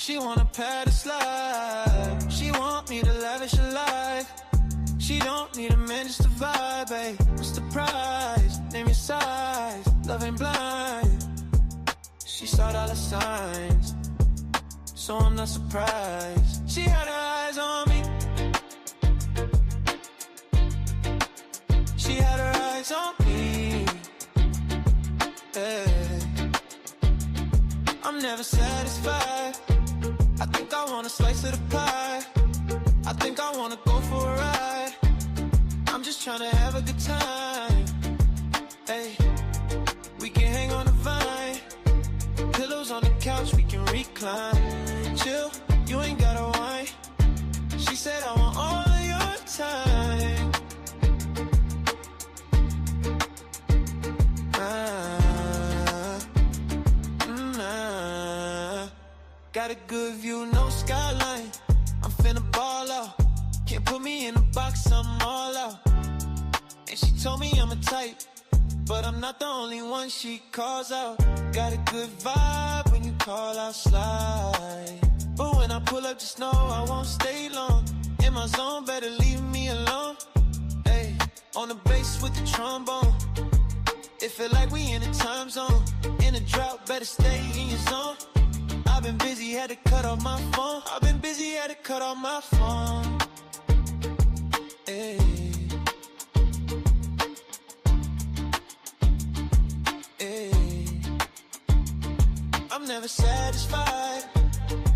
She want a Podcast.Let. She want me to lavish her life. She don't need a man, just a vibe, babe. What's the price? Name your size. Love ain't blind. She saw dollar signs, so I'm not surprised. She had her eyes on me. She had her eyes on me. Hey. I'm never satisfied. I think I want a slice of the pie. I think I wanna go for a ride. I'm just trying to have a good time. Hey, we can hang on the vine. Pillows on the couch, we can recline. Chill, you ain't gotta whine. She said I want all of your time. Got a good view, no skyline. I'm finna ball out. Can't put me in a box, I'm all out. And she told me I'm a type, but I'm not the only one she calls out. Got a good vibe when you call out slide. But when I pull up, just know I won't stay long. In my zone, better leave me alone. Hey, on the bass with the trombone. It feel like we in a time zone. In a drought, better stay in your zone. I've been busy, had to cut off my phone. I've been busy, had to cut off my phone. Hey. Hey. I'm never satisfied.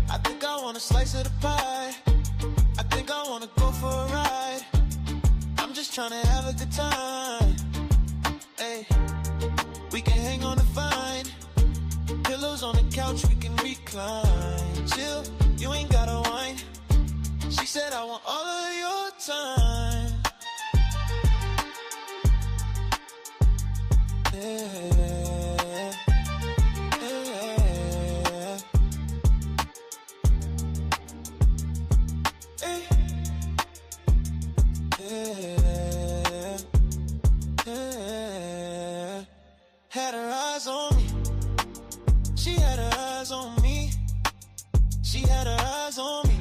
I think I want a slice of the pie. I think I wanna go for a ride. I'm just trying to have a good time. Hey, we can hang on the vine. Pillows on the couch, we can recline. Chill, you ain't gotta whine. She said I want all of your time. Yeah, yeah, yeah, yeah. Had her eyes on me. She had her eyes on me. She had her eyes on me.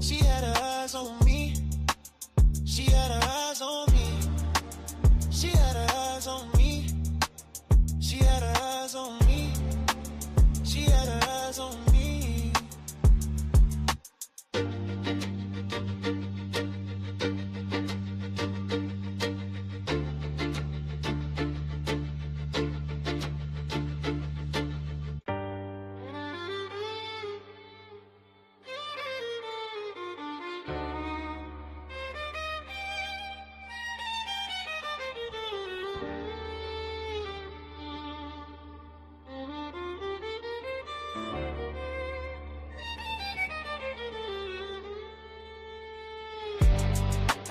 She had her eyes on me. She had her eyes on me. She had her eyes on me. She had her eyes on me. She had her eyes on me.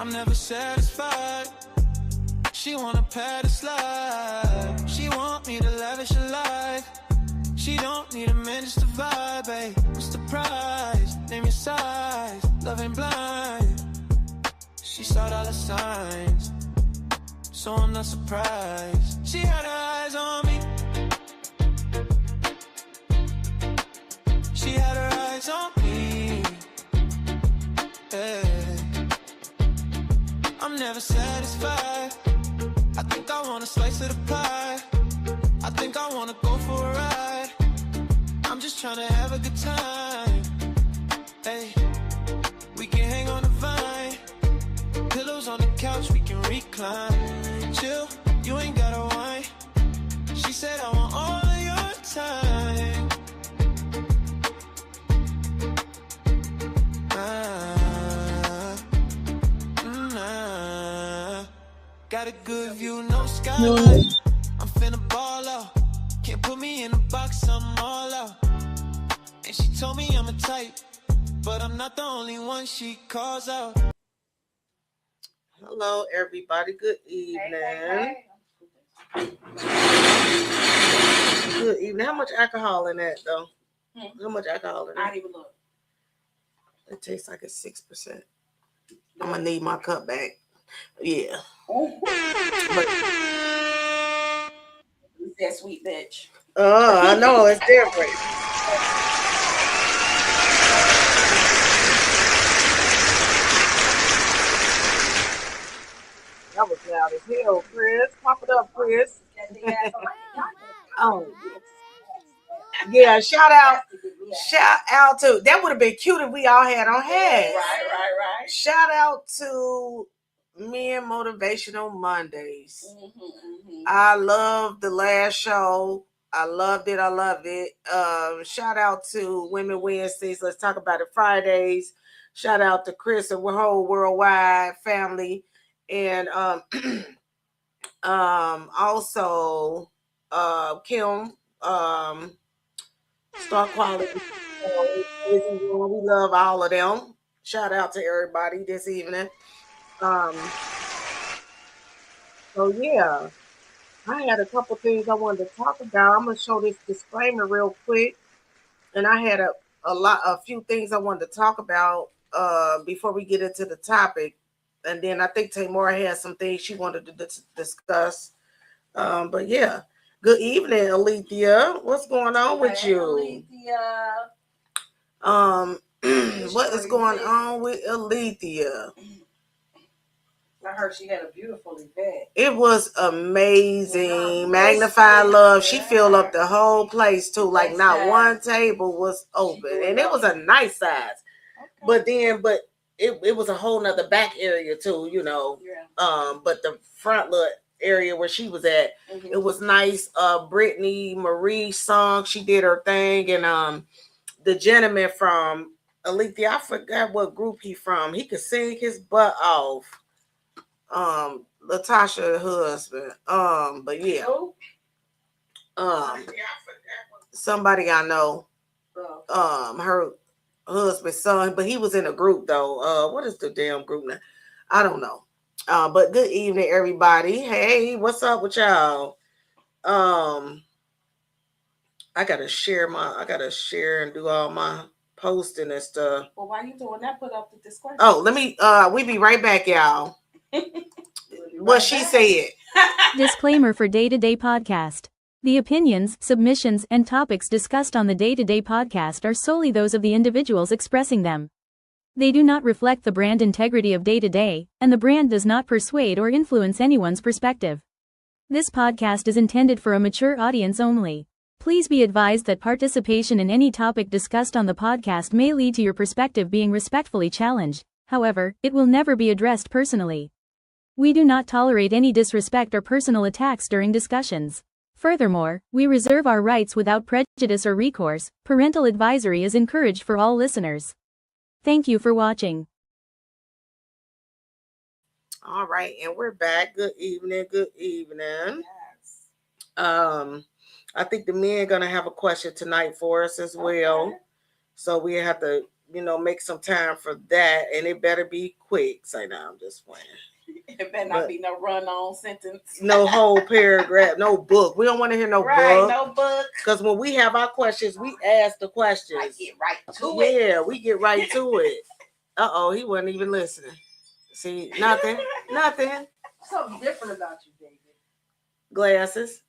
I'm never satisfied. She want a Podcast.Let. She want me to lavish her life. She don't need a man, just a vibe, babe. What's the price? Name your size. Love ain't blind. She saw dollar signs, so I'm not surprised. She had her eyes on me. She had her eyes on me. Hey. I'm never satisfied. I think I want a slice of the pie. I think I wanna go for a ride. I'm just trying to have a good time. Hey, we can hang on the vine. Pillows on the couch, we can recline. Chill, you ain't gotta whine. She said I want all of your time. Got a good view, no skyline. I'm finna ball out. Can't put me in a box, I'm all out. And she told me I'm a type, but I'm not the only one she calls out. Hello, everybody. Good evening. Hey. Good evening. How much alcohol in that, though? How much alcohol in I that? didn't even look. It tastes like it's 6%. I'm gonna need my cup back. Yeah. But, That sweet bitch. I know it's different. hell, Chris. Pop it up, Chris. Oh, yeah. Shout out to that would have been cute if we all had on hats. Right. Shout out to Men Motivational Mondays. I love the last show. I loved it. Shout out to Women Wednesdays. Let's talk about it Fridays. Shout out to Chris and whole worldwide family, and also Kim, Star Quality. We love all of them. Shout out to everybody this evening. So yeah, I had a couple things I wanted to talk about. I'm gonna show this disclaimer real quick, and I had a few things I wanted to talk about before we get into the topic, and then I think Tamora had some things she wanted to discuss. But yeah, good evening, Alethea. What's going on with you? Alethea. What is going on with Alethea? I heard she had a beautiful event. It was amazing. Magnified Love. She filled up the whole place too. Like not one table was open. And it was a nice size. Okay. But it was a whole nother back area too, you know. Yeah. But the front little area where she was at, it was nice. Brittany Marie sung. She did her thing. And the gentleman from Alethea, I forgot what group he from. He could sing his butt off. Latasha husband. But yeah. Somebody I know. Her husband's son, but he was in a group though. What is the damn group now? I don't know. But good evening, everybody. Hey, what's up with y'all? I gotta share and do all my posting and stuff. Well, while you doing that, put up the disclaimer. Oh, let me we be right back, y'all. What she said. Disclaimer for Day-to-Day Podcast. The opinions, submissions, and topics discussed on the Day-to-Day Podcast are solely those of the individuals expressing them. They do not reflect the brand integrity of Day-to-Day, and the brand does not persuade or influence anyone's perspective. This podcast is intended for a mature audience only. Please be advised that participation in any topic discussed on the podcast may lead to your perspective being respectfully challenged. However, it will never be addressed personally. We do not tolerate any disrespect or personal attacks during discussions. Furthermore, we reserve our rights without prejudice or recourse. Parental advisory is encouraged for all listeners. Thank you for watching. All right, and we're back. Good evening. Yes. I think the men are gonna have a question tonight for us as well. Okay. So we have to, make some time for that, and it better be quick. Say now, I'm just playing. It better not be no run-on sentence. No whole paragraph, no book. We don't want to hear no book. No book. Because when we have our questions, we ask the questions. I get right to it. Yeah, we get right to it. Uh-oh, he wasn't even listening. See, nothing. Something different about you, David. Glasses.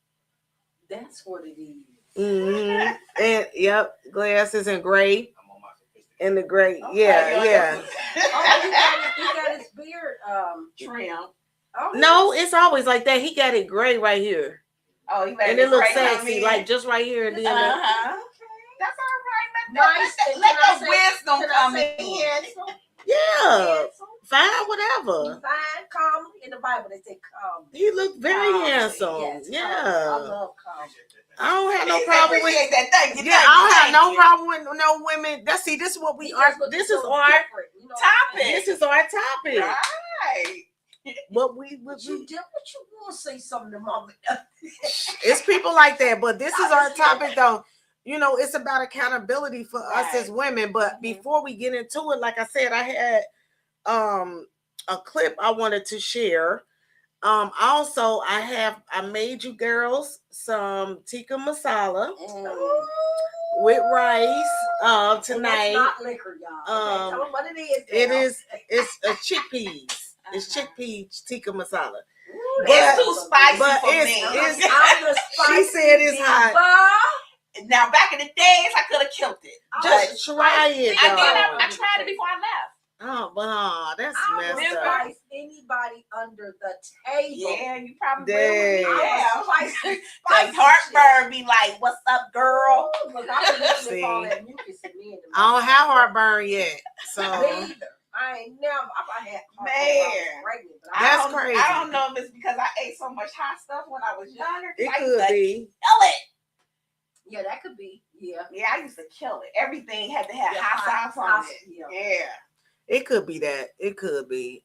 That's what it is. Mm-hmm. And, yep, glasses and gray. In the gray, okay, yeah. Oh, he got his beard trim. Oh, no, it's always like that. He got it gray right here. Oh, he made and it looks sexy, like just right here. And then okay. That's all right. Let the wisdom come in. Yeah, fine, whatever. He's fine, calm. In the Bible, they say calm. He looked very handsome. Yes, yeah, I love calm. I don't have no problem with that. Thank you. I don't have no problem with no women. This is what we are. This is our topic. This is our topic. Right. But you want to say something to mama? It's people like that, but this is our topic though. It's about accountability for us as women. But before we get into it, like I said, I had a clip I wanted to share. Also, I made you girls some tikka masala with rice tonight. That's not liquor, y'all. Tell them what it is. It's a chickpeas. It's chickpea tikka masala. It's too spicy for me. She said it's hot. Now, back in the days, I could have killed it. Just try it. I tried it before I left. Oh, wow, that's messed up. Any everybody under the table. Yeah, you probably Dang. will. Yeah. Spicy Cause heartburn be like, "What's up, girl?" Ooh, look, I can See. really call that mucus in me. I don't have heartburn yet, so Me either. I ain't never. I had heartburn when I Man. was pregnant, but That's I crazy. don't know if it's because I ate so much hot stuff when I was younger. it I used could to be. kill it. yeah, that could be. Yeah. Yeah, I used to kill it. Everything had to have Yeah, hot sauce on it. Yeah. Yeah. It could be that. It could be.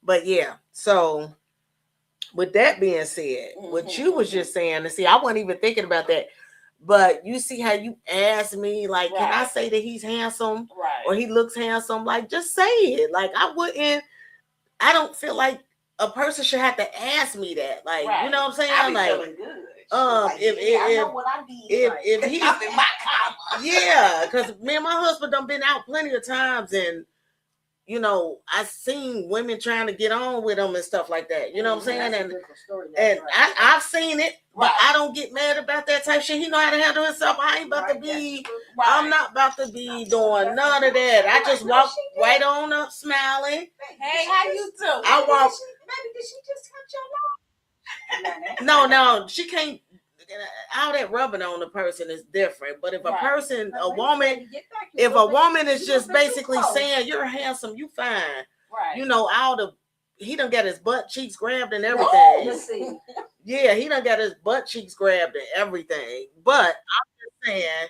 But yeah. So with that being said, what you was just saying, to see, I wasn't even thinking about that. But you see how you asked me, like, can I Right. say that he's handsome Right. or he looks handsome? Like, just say it. Like, I don't feel like a person should have to ask me that. Like, Right. you know what I'm saying? I be Like, feeling good. like, I know what I need. if Like, he- I'm in my comma. yeah, because me and my husband done been out plenty of times, and you know, I seen women trying to get on with him and stuff like that. You know what I'm saying? That's a And different story, and right. I've seen it, but Right. I don't get mad about that type shit. He know how to handle himself. I ain't about to Right, be. that's true. Right. I'm not about to be doing none of that. I just walk right on up, smiling. Hey, how you doing? I walk. Maybe did she just cut your No, she can't. All that rubbing on the person is different. But if a Right. person, a Maybe woman, get back if a little bit. woman is You just know, but you basically close. saying you're handsome, you fine. Right. You know, he done got his butt cheeks grabbed and Whoa, everything. let's see. Yeah, he done got his butt cheeks grabbed and everything. But I'm just saying,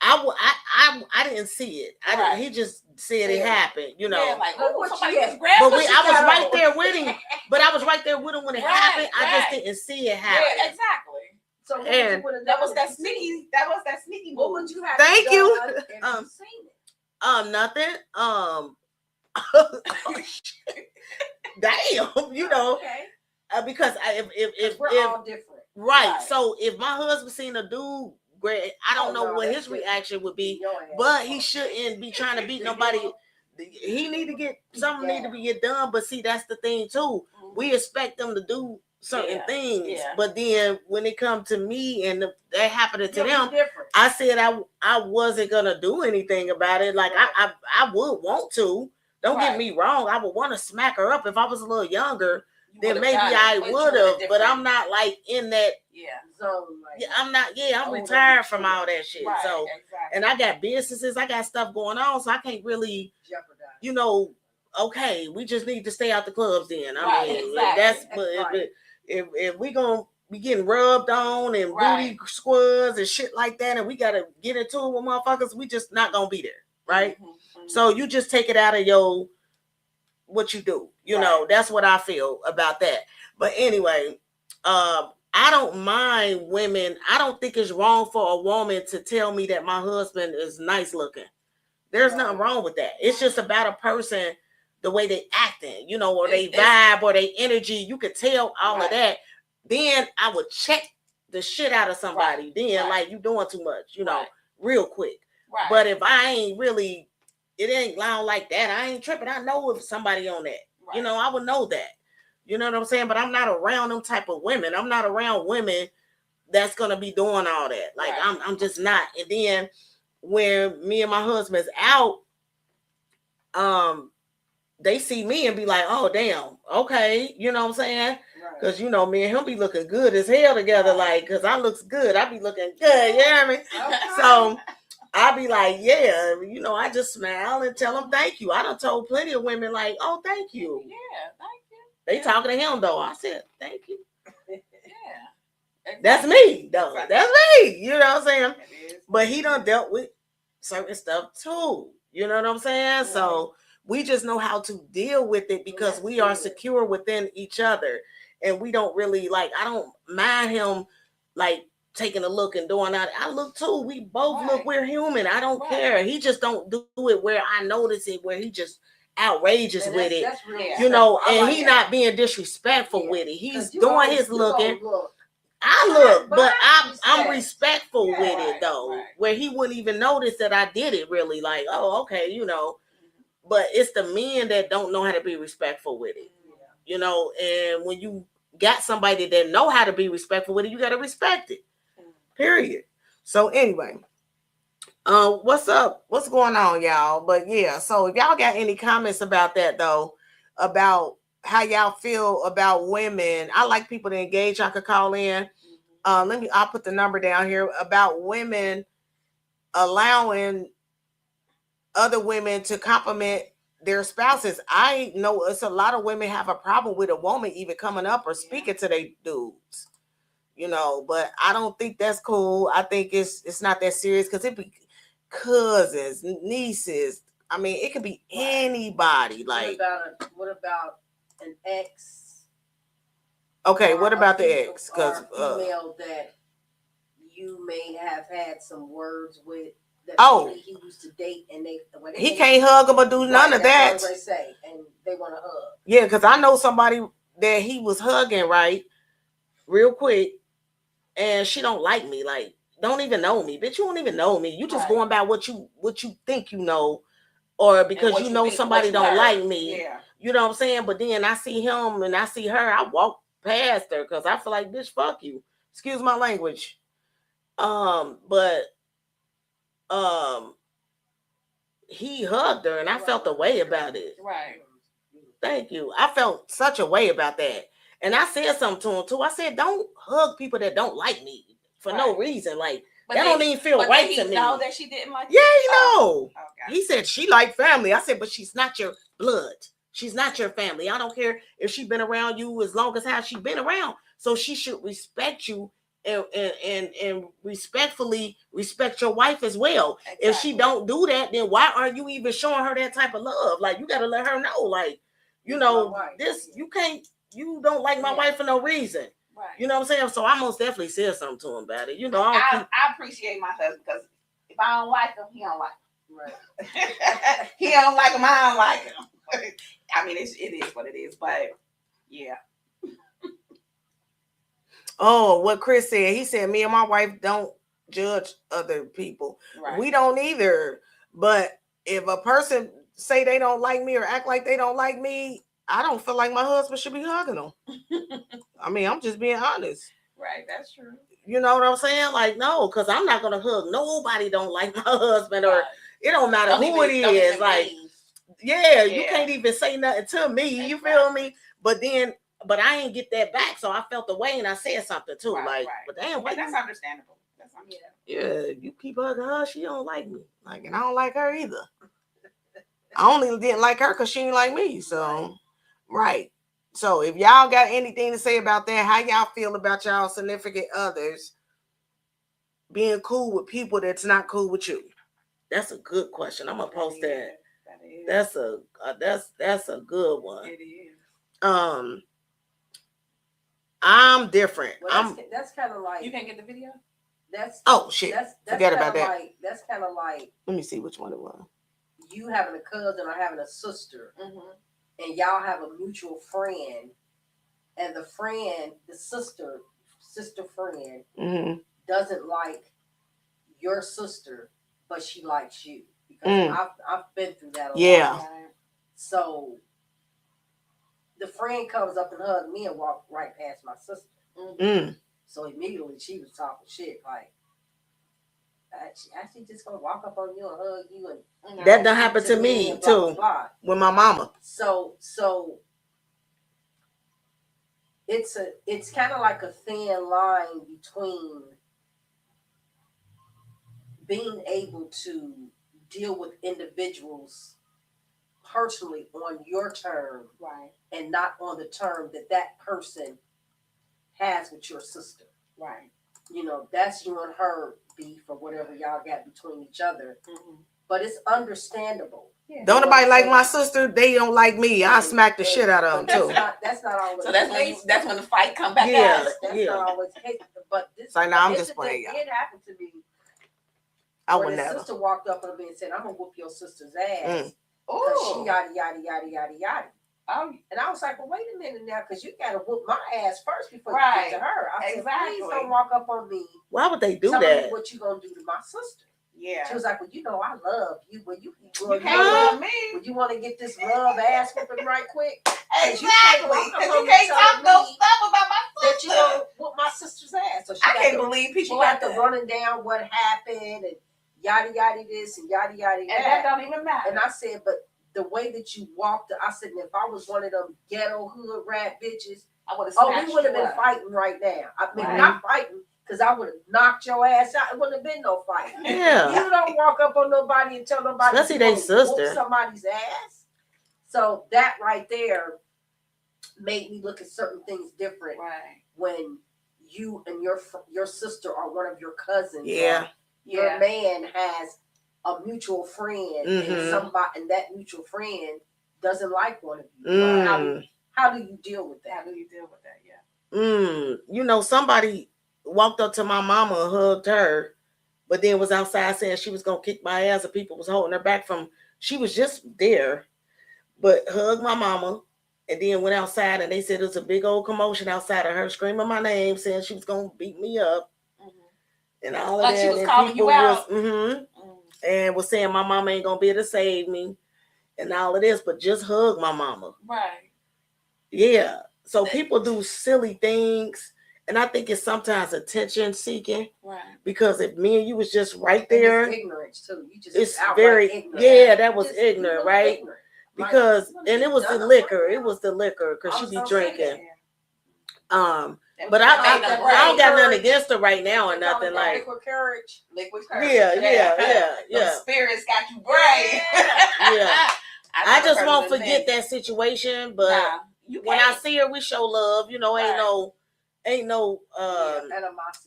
I didn't see it. Right. He just said it happened. You know. Yeah, like, Look oh, what somebody you just at. grabbed But her. I was right there with him. But I was right there with him when it Right, happened. I just right. didn't see it happen. Yeah, exactly. So what And would you have That done was if that you seen sneaky. it? That was that sneaky What move. would you have Thank done you. if you seen it? Nothing. Damn, you know, Okay. because if We're all different. right. Right. So if my husband seen a dude, I don't know no, what that's his different. reaction would be, Your ass. but he shouldn't be trying to beat nobody. He need to get something need to be get done. But see, that's the thing too. We expect them to do certain Yeah, things, yeah. but then when it comes to me and that happened to You're them, different. I said I wasn't gonna do anything about it. Like I would want to. Don't get Right. me wrong. I would want to smack her up if I was a little younger. You Then would've maybe done it, I but you would would've have. But different- I'm not like in that. Yeah. Zone, like, Yeah, I'm not. Yeah, I'm Older retired from mature. all that shit. Right. So, Exactly. and I got businesses. I got stuff going on. So I can't really, jeopardize. you know. Okay, we just need to stay out the clubs. Then Right, I mean, exactly. that's but Right. if we gonna be getting rubbed on and Right. booty squads and shit like that, and we gotta get into it with motherfuckers, we just not gonna be there, right? Mhm. So you just take it out of your what you do. You know, that's what I feel about that. But anyway, I don't mind women. I don't think it's wrong for a woman to tell me that my husband is nice looking. There's nothing wrong with that. It's just about a person, the way they acting, you know, or they vibe or they energy. You could tell all of that. Then I would check the shit out of somebody. Then like you doing too much, you know, real quick. Right. But if I ain't really, it ain't loud like that. I ain't tripping. I know if somebody on that. Right. You know, I would know that. You know what I'm saying? But I'm not around them type of women. I'm not around women that's gonna be doing all that. Like I'm just not. And then when me and my husband's out, they see me and be like, oh damn, okay, you know what I'm saying? Because you know, me and him be looking good as hell together, like, because I looks good. I be looking good, you know what I mean? So I be like, yeah, you know, I just smile and tell them thank you. I done told plenty of women like, oh, thank you. Yeah, thank you. They talking to him though. I said, thank you. Yeah. Exactly. That's me though. That's me. You know what I'm saying? It is. But he done dealt with certain stuff too. You know what I'm saying? So we just know how to deal with it because we are secure within each other. And we don't really like, I don't mind him like taking a look and doing that. I look too. We both look. We're human. I don't care. He just don't do it where I notice it, where he just outrageous with it. You know, and he not being disrespectful with it. He's doing his looking. I look, but I'm respectful with it though, where he wouldn't even notice that I did it really. Like, oh, okay, you know. But it's the men that don't know how to be respectful with it. You know, and when you got somebody that know how to be respectful with it, you got to respect it. Period. So anyway, what's up? What's going on, y'all? But yeah, so if y'all got any comments about that though, about how y'all feel about women. I like people to engage. I could call in. I'll put the number down here about women allowing other women to compliment their spouses. I know it's a lot of women have a problem with a woman even coming up or speaking to their dudes, but I don't think that's cool. I think it's not that serious because it be cousins, nieces. I mean, it could be anybody. Like, what about an ex? Okay, what about the ex? Because female that you may have had some words with. That he used to date, and he can't hug him or do none of that. That's what they say, and they want to hug. Yeah, because I know somebody that he was hugging real quick, and she don't like me. Like, don't even know me, bitch. You don't even know me. You just going by what you think you know, or because you know somebody don't like me. Yeah. You know what I'm saying? But then I see him and I see her. I walk past her because I feel like, bitch, fuck you. Excuse my language. He hugged her and I felt a way about it. Right. Thank you. I felt such a way about that. And I said something to him too. I said, don't hug people that don't like me for no reason. Like, that don't even feel right to me. He know that she didn't like you? Yeah, he know. Okay. He said she liked family. I said, but she's not your blood. She's not your family. I don't care if she's been around you as long as how she's been around. So she should respect you and respectfully respect your wife as well. Exactly. If she don't do that, then why are you even showing her that type of love? Like, you got to let her know, like, you don't like my wife for no reason. Right. You know what I'm saying? So I most definitely said something to him about it. I appreciate my husband because if I don't like him, he don't like him. Right. He don't like him, I don't like him. I mean, it is what it is, but yeah. Oh, what Chris said. He said, me and my wife don't judge other people. Right. We don't either. But if a person say they don't like me or act like they don't like me, I don't feel like my husband should be hugging them. I mean, I'm just being honest. Right, that's true. You know what I'm saying? Like, no, because I'm not going to hug. Nobody don't like my husband, or it don't matter who it is. Like, you can't even say nothing to me. You feel me? But I ain't get that back, so I felt the way and I said something too. But damn, that's understandable. That's understandable. Yeah, you keep hugging her, she don't like me. Like, and I don't like her either. I only didn't like her because she didn't like me. So, right. So if y'all got anything to say about that, how y'all feel about y'all significant others being cool with people that's not cool with you? That's a good question. I'm gonna post that. That's a good one. It is. I'm different. Well, that's kind of like, you can't get the video. Shit. Forget about that. That's kind of like. Let me see which one it was. You having a cousin or having a sister, and y'all have a mutual friend, and the sister friend, doesn't like your sister, but she likes you because I've been through that a lot. So the friend comes up and hugs me and walk right past my sister. So immediately she was talking shit like, she just gonna walk up on you and hug you, and that done happened to me too, blah, blah. With my mama. So it's kind of like a thin line between being able to deal with individuals personally on your term, right, and not on the term that person has with your sister, right. That's you and her beef or whatever y'all got between each other. But it's understandable. Yeah. Don't nobody like my sister. They don't like me. I smack the shit out of them too. That's not always. So that's when the fight come back. That's not always the case. But this, I'm just playing. It happened to me. I would never. Sister walked up on me and said, "I'm gonna whoop your sister's ass." Because she yada yada yada yada yada. And I was like, well, wait a minute now, because you gotta whoop my ass first before you get to her. I said, please don't walk up on me. Why would they do tell that? Me what you gonna do to my sister? Yeah. She was like, well, I love you. When you can't love me. When you want to get this love ass whooping right quick. Exactly. Because you can't talk no stuff about my sister. That you gonna whoop my sister's ass. So I can't believe people got to running down what happened and yada yada this and yada yada that. And that don't even matter. And I said, but the way that you walked, I said, if I was one of them ghetto hood rat bitches, I would have we would have been fighting right now. I mean, not fighting, because I would have knocked your ass out. It wouldn't have been no fight. Yeah. You don't walk up on nobody and tell nobody especially they sister. whoop somebody's ass. So that right there made me look at certain things different. Right. When you and your sister are one of your cousins. Yeah. Your man has a mutual friend, and that mutual friend doesn't like one of you. How do you deal with that? How do you deal with that? Yeah. You know, somebody walked up to my mama and hugged her, but then was outside saying she was gonna kick my ass, and people was holding her back from. She was just there, but hugged my mama, and then went outside, and they said it was a big old commotion outside of her, screaming my name, saying she was gonna beat me up, and all of that. She was calling you out. And was saying my mama ain't gonna be able to save me, and all of this, but just hug my mama. Right. Yeah. So people do silly things, and I think it's sometimes attention seeking. Right. Because if me and you was just right there, it's ignorance too. You just it's very ignorant. Yeah, that was ignorant, right? Ignorant. Because and it was the liquor. It was the liquor because she be drinking. But I don't got nothing against her right now or nothing like liquid courage. Yeah. The spirits got you brave. Yeah. I just won't forget that situation, but when I see her, we show love. You know, ain't no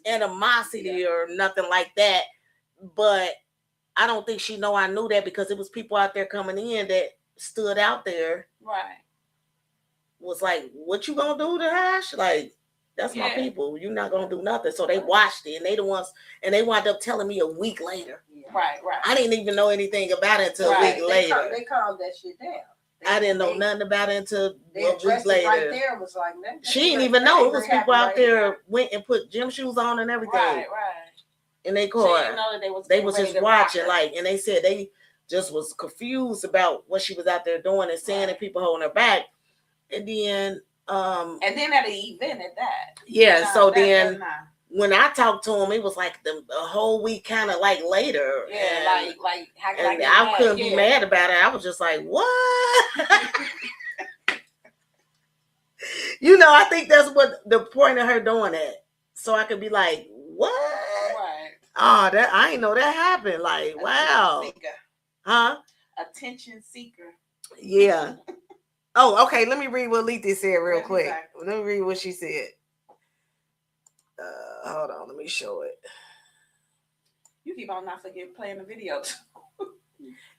animosity or nothing like that. But I don't think she know I knew that because it was people out there coming in that stood out there. Right. Was like, what you gonna do to Hash? Like, that's my people. You're not gonna do nothing. So they watched it, and they the ones, and they wound up telling me a week later. Right. I didn't even know anything about it until a week later. They calmed that shit down. I didn't know nothing about it until a week later. Right there was like, she didn't even know it was people out there went and put gym shoes on and everything. Right. In their car. They was just watching, like, and they said they just was confused about what she was out there doing and saying, and people holding her back. And then at an event at that. Yeah. So then when I talked to him, it was like the whole week, kind of like later. Yeah. And, like how can and I couldn't be mad about it. I was just like, what? You know, I think that's what the point of her doing that. So I could be like, what? Right. Oh, that I didn't know that happened. Like, wow. Seeker. Huh? Attention seeker. Yeah. Oh, okay. Let me read what Letha said real quick. Let me read what she said. Hold on. Let me show it. You keep on not forgetting playing the video.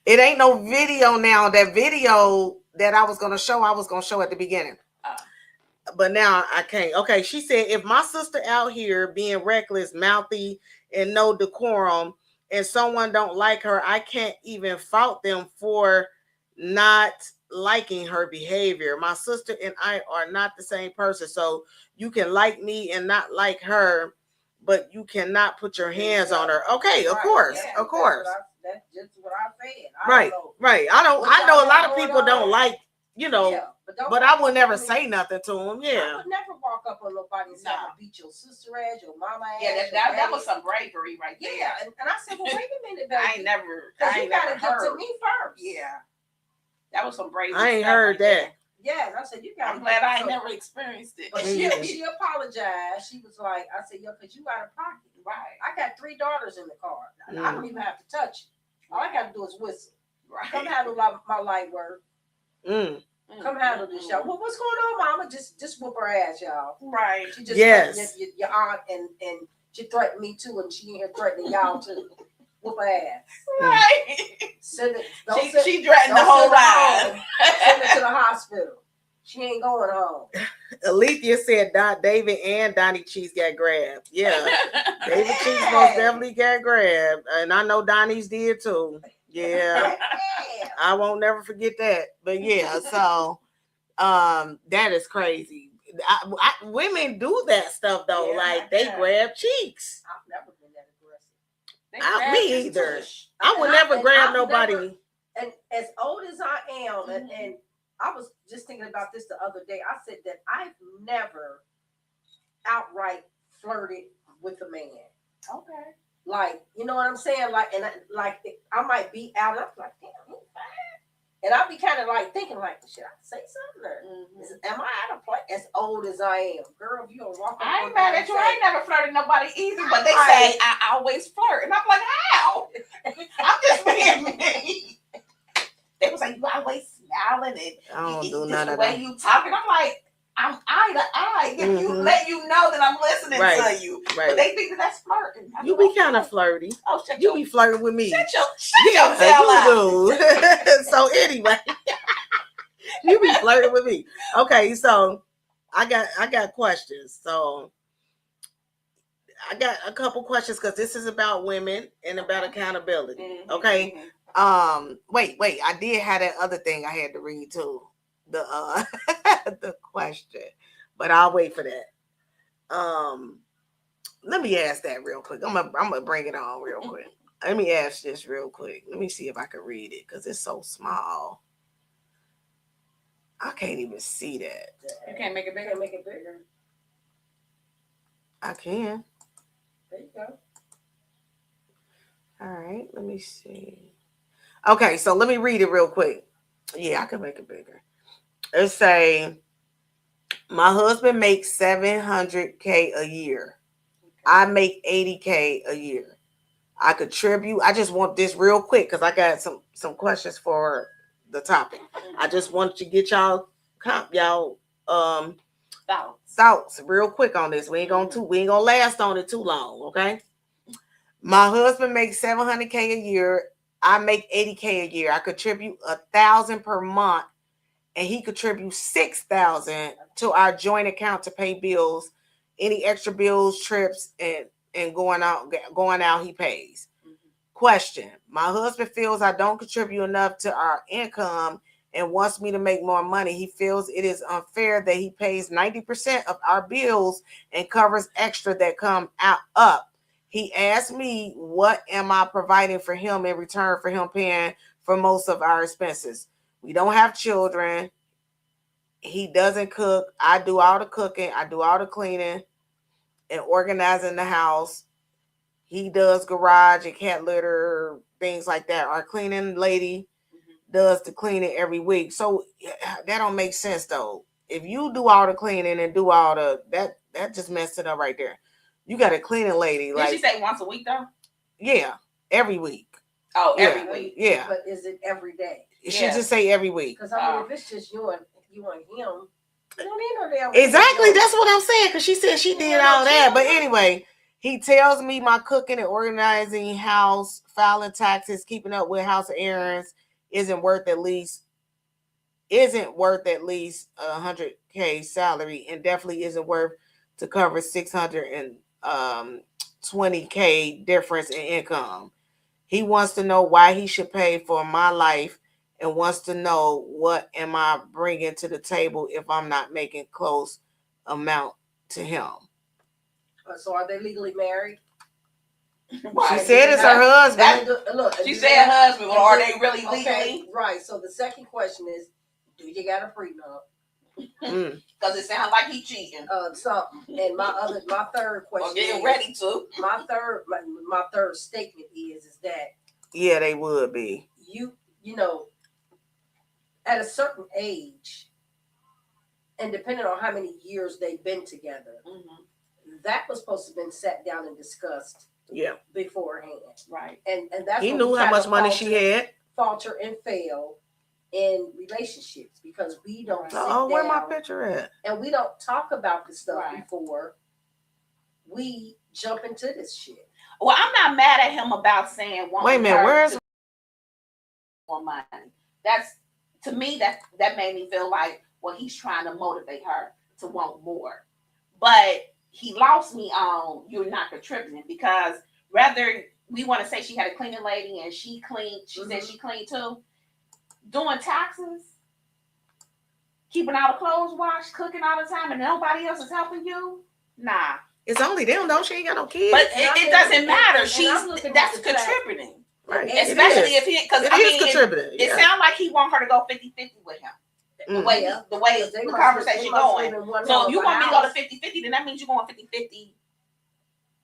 It ain't no video now. That video that I was going to show at the beginning. But now I can't. Okay. She said, if my sister out here being reckless, mouthy, and no decorum, and someone don't like her, I can't even fault them for not liking her behavior. My sister and I are not the same person. So you can like me and not like her, but you cannot put your hands on her. Okay, of course. That's just what I said. Right. I know a lot of people don't like, you know, but I would never say nothing to them. Yeah. I would never walk up on nobody and say, I'm gonna beat your sister ass, your mama ass. Yeah, that was some bravery right there. Yeah, and I said, well, wait a minute, baby. I ain't never get to me first. Yeah. That was some bravery. I ain't heard that. Yeah, and I said, I'm glad I ain't never experienced it. But she apologized. She was like, I said, yo, because you out of pocket. Right. I got 3 daughters in the car. I don't even have to touch it. All I got to do is whistle. Right. Come handle my light work. Come handle this, y'all. Well, what's going on, mama? Just whoop her ass, y'all. Right. She just threatened your aunt, and she threatened me too, and she ain't threatening y'all too. Whoop her ass. Right. She threatened the whole ride. Send her to the hospital. She ain't going home. Alethea said David and Donnie Cheese got grabbed. Yeah. David Cheese most definitely got grabbed. And I know Donnie's did too. Yeah. I won't never forget that. But yeah, so that is crazy. Women do that stuff though. Like they grab cheeks. I've never been that aggressive. Me either. I would never grab nobody. And as old as I am, and I was just thinking about this the other day. I said that I've never outright flirted with a man. Okay. Like, you know what I'm saying? Like, and I might be out, and I'm like, damn, he's And I'll be kind of like thinking, like, should I say something? Or am I at a place as old as I am? Girl, if you don't walk up I ain't mad at you. I ain't never flirted nobody either. But they say I always flirt. And I'm like, how? I'm just being me. They was like, you always smiling and I don't do none the of way that. you talking. I'm like, I'm eye to eye. If you let you know that I'm listening to you. Right. But they think that that's flirting. You be kind of flirty. Oh, you be flirting with me. Shut your tail up. Do. So anyway, you be flirting with me. Okay, so I got questions. So I got a couple questions because this is about women and about accountability. Okay. Wait. I did have that other thing I had to read too. The the question, but I'll wait for that. Let me ask that real quick. I'm gonna bring it on real quick. Let me ask this real quick. Let me see if I can read it because it's so small. I can't even see that. You can't make it bigger. Make it bigger. I can. There you go. All right. Let me see. Okay, so let me read it real quick. Yeah, I can make it bigger. It say, my husband makes $700K a year. I make $80K a year. I contribute. I just want this real quick because I got some questions for the topic. I just want to get y'all thoughts real quick on this. We ain't gonna last on it too long, okay? My husband makes $700K a year. I make $80K a year. I contribute $1,000 per month, and he contributes $6,000 to our joint account to pay bills. Any extra bills, trips, and going out, he pays. Question: my husband feels I don't contribute enough to our income and wants me to make more money. He feels it is unfair that he pays 90% of our bills and covers extra that come up. He asked me, what am I providing for him in return for him paying for most of our expenses? We don't have children. He doesn't cook. I do all the cooking. I do all the cleaning and organizing the house. He does garage and cat litter, things like that. Our cleaning lady does the cleaning every week. So that don't make sense though. If you do all the cleaning and do all the that just messed it up right there. You got a cleaning lady. Did she say once a week though? Yeah, every week. Oh, every week. Yeah. But is it every day? She just say every week. Because I mean, if it's just you and him, you don't need no damn. Exactly. That's what I'm saying. Because she said she did all that. But anyway, he tells me my cooking and organizing house, filing taxes, keeping up with house errands isn't worth at least $100K salary, and definitely isn't worth to cover $620K difference in income. He wants to know why he should pay for my life and wants to know what am I bringing to the table if I'm not making close amount to him. So are they legally married? Right. She said it's her husband. Look, she said husband, but are they really legally? Okay, right. So the second question is, do you got a prenup? Because it sounds like he cheating. Something. And my third question. Getting ready to. My third statement is that. Yeah, they would be. You know, at a certain age, and depending on how many years they've been together, that was supposed to have been sat down and discussed. Yeah. Beforehand. Right. And that's he knew how much money she had. Falter and fail in relationships because we don't sit down. Where my picture at? And we don't talk about this stuff before we jump into this shit. Well, I'm not mad at him about saying wait a minute, where's more money? That's to me that made me feel like he's trying to motivate her to want more. But he lost me on you're not contributing because rather we want to say she had a cleaning lady and she cleaned. She said she cleaned too. Doing taxes, keeping all the clothes washed, cooking all the time, and nobody else is helping you. Nah, it's only them though. She ain't got no kids. But it doesn't matter. That's contributing, right? Especially if he because contributing. It sounds like he want her to go 50-50 with him. The way the conversation going. So if you want me to go to 50-50, then that means you're going 50-50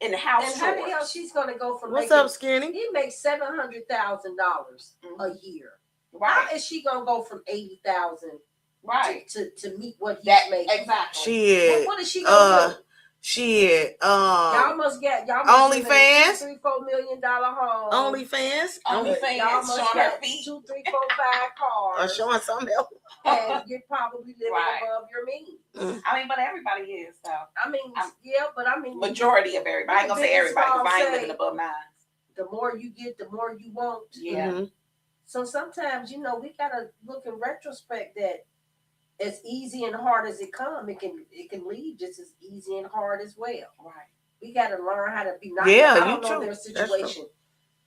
in the house. And how the hell she's going to go from? What's up, Skinny? He makes $700,000 a year. How is she gonna go from 80,000 right to meet what he's that making? exactly? Shit. What is she gonna do? Shit. Y'all must live in a OnlyFans. $3-4 million home. OnlyFans. Y'all OnlyFans must showing her get feet. 2, 3, 4, 5 Or cars. showing something else. And you're probably living Right. above your means. I mean, but everybody is though. I mean, yeah, but I mean, Majority of everybody. I ain't gonna say everybody because I ain't living above mine. the more you get, the more you want. Yeah. Mm-hmm. So sometimes, we gotta look in retrospect that as easy and hard as it come, it can leave just as easy and hard as well. Right. We gotta learn how to be nice. Yeah, I don't you know true. their situation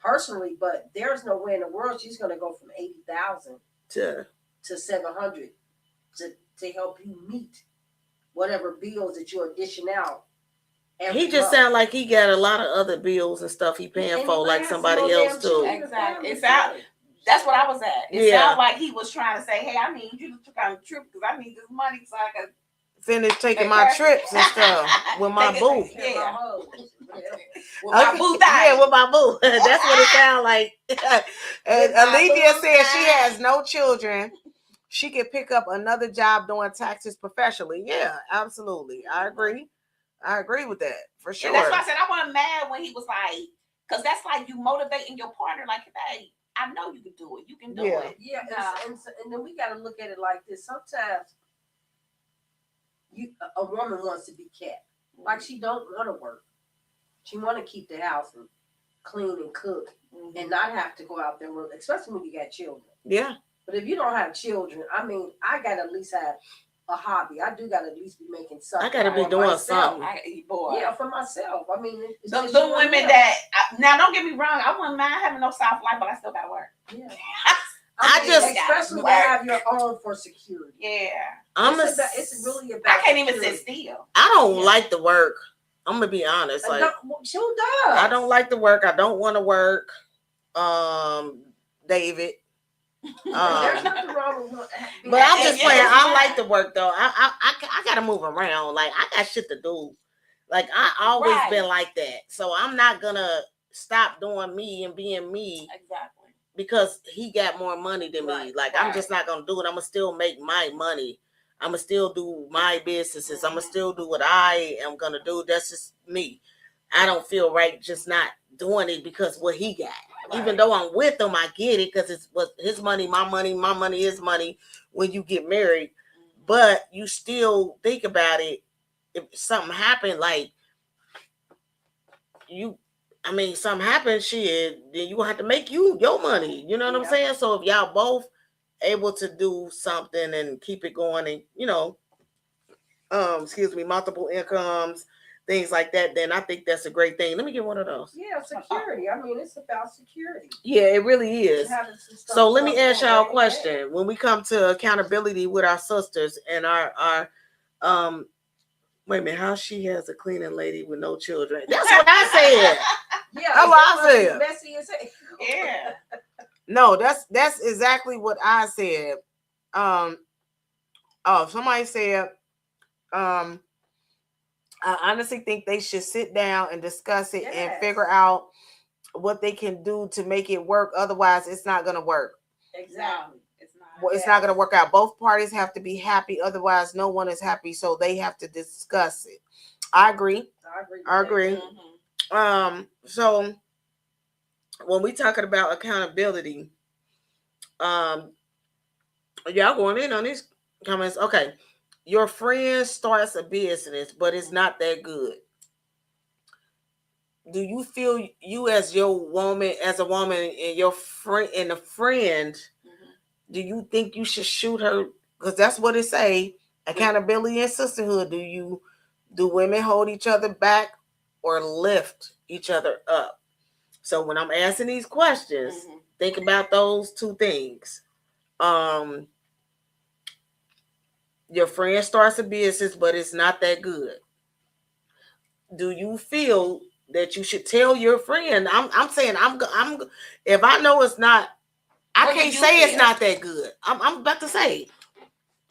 personally, but there's no way in the world she's gonna go from 80,000 to 700 to help you meet whatever bills that you're dishing out. He just sound like he got a lot of other bills and stuff he paying for, like somebody else too. Exactly. It's out. That's what I was at. It sounded like he was trying to say, "Hey, I need you to come on a trip because I need this money so I can finish taking my trips and stuff with my boo." Yeah. With my boo. Yeah, with my boo. That's what it sounds like. And Olivia says she has no children. She can pick up another job doing taxes professionally. Yeah, absolutely. I agree with that for sure. Yeah, that's why I said I wasn't mad when he was like, because that's like you motivating your partner, like, hey, I know you can do it. You can do it. Yeah, and then we got to look at it like this. Sometimes a woman wants to be kept. Like she don't want to work. She want to keep the house and clean and cook and not have to go out there work, especially when you got children. Yeah. But if you don't have children, I mean, I got to at least have a hobby. I do got to at least be making something. I got to be doing something. Yeah, for myself. I mean, the women that now don't get me wrong, I wouldn't mind having no soft life, but I still got to work. Yeah. I just especially to have your own for security. Yeah. It's really about. I can't even sit still. I don't like the work. I'm gonna be honest. Like, who does? I don't like the work. I don't want to work. David. There's nothing wrong with but I'm just playing. I like the work though. I gotta move around. Like I got shit to do. Like I always been like that. So I'm not gonna stop doing me and being me. Exactly. Because he got more money than me. Like I'm just not gonna do it. I'm gonna still make my money. I'm gonna still do my businesses. I'm gonna still do what I am gonna do. That's just me. I don't feel right just not doing it because what he got. Right. Even though I'm with him, I get it because it's his money, my money, his money when you get married. But you still think about it. If something happened, like something happened, shit, then you gonna have to make your money. You know what I'm saying? So if y'all both able to do something and keep it going and, multiple incomes, things like that, then I think that's a great thing. Let me get one of those. Yeah, security. I mean, it's about security. Yeah, it really is. So let me ask y'all a question. When we come to accountability with our sisters and our wait a minute, how she has a cleaning lady with no children. That's what I said. Yeah, that's what I said. Messy as hell. Yeah. No, that's exactly what I said. Somebody said, I honestly think they should sit down and discuss it and figure out what they can do to make it work. Otherwise, it's not going to work. Exactly. It's not going to work out. Both parties have to be happy. Otherwise, no one is happy. So they have to discuss it. I agree. Mm-hmm. So when we talking about accountability, y'all going in on these comments. Okay. Your friend starts a business, but it's not that good. Do you feel you as a woman and your friend and a friend, do you think you should shoot her? Because that's what it say. Accountability and sisterhood. Do women hold each other back or lift each other up? So when I'm asking these questions, think about those two things. Your friend starts a business, but it's not that good. Do you feel that you should tell your friend? I'm saying I'm if I know it's not, I can't say it's not that good. I'm about to say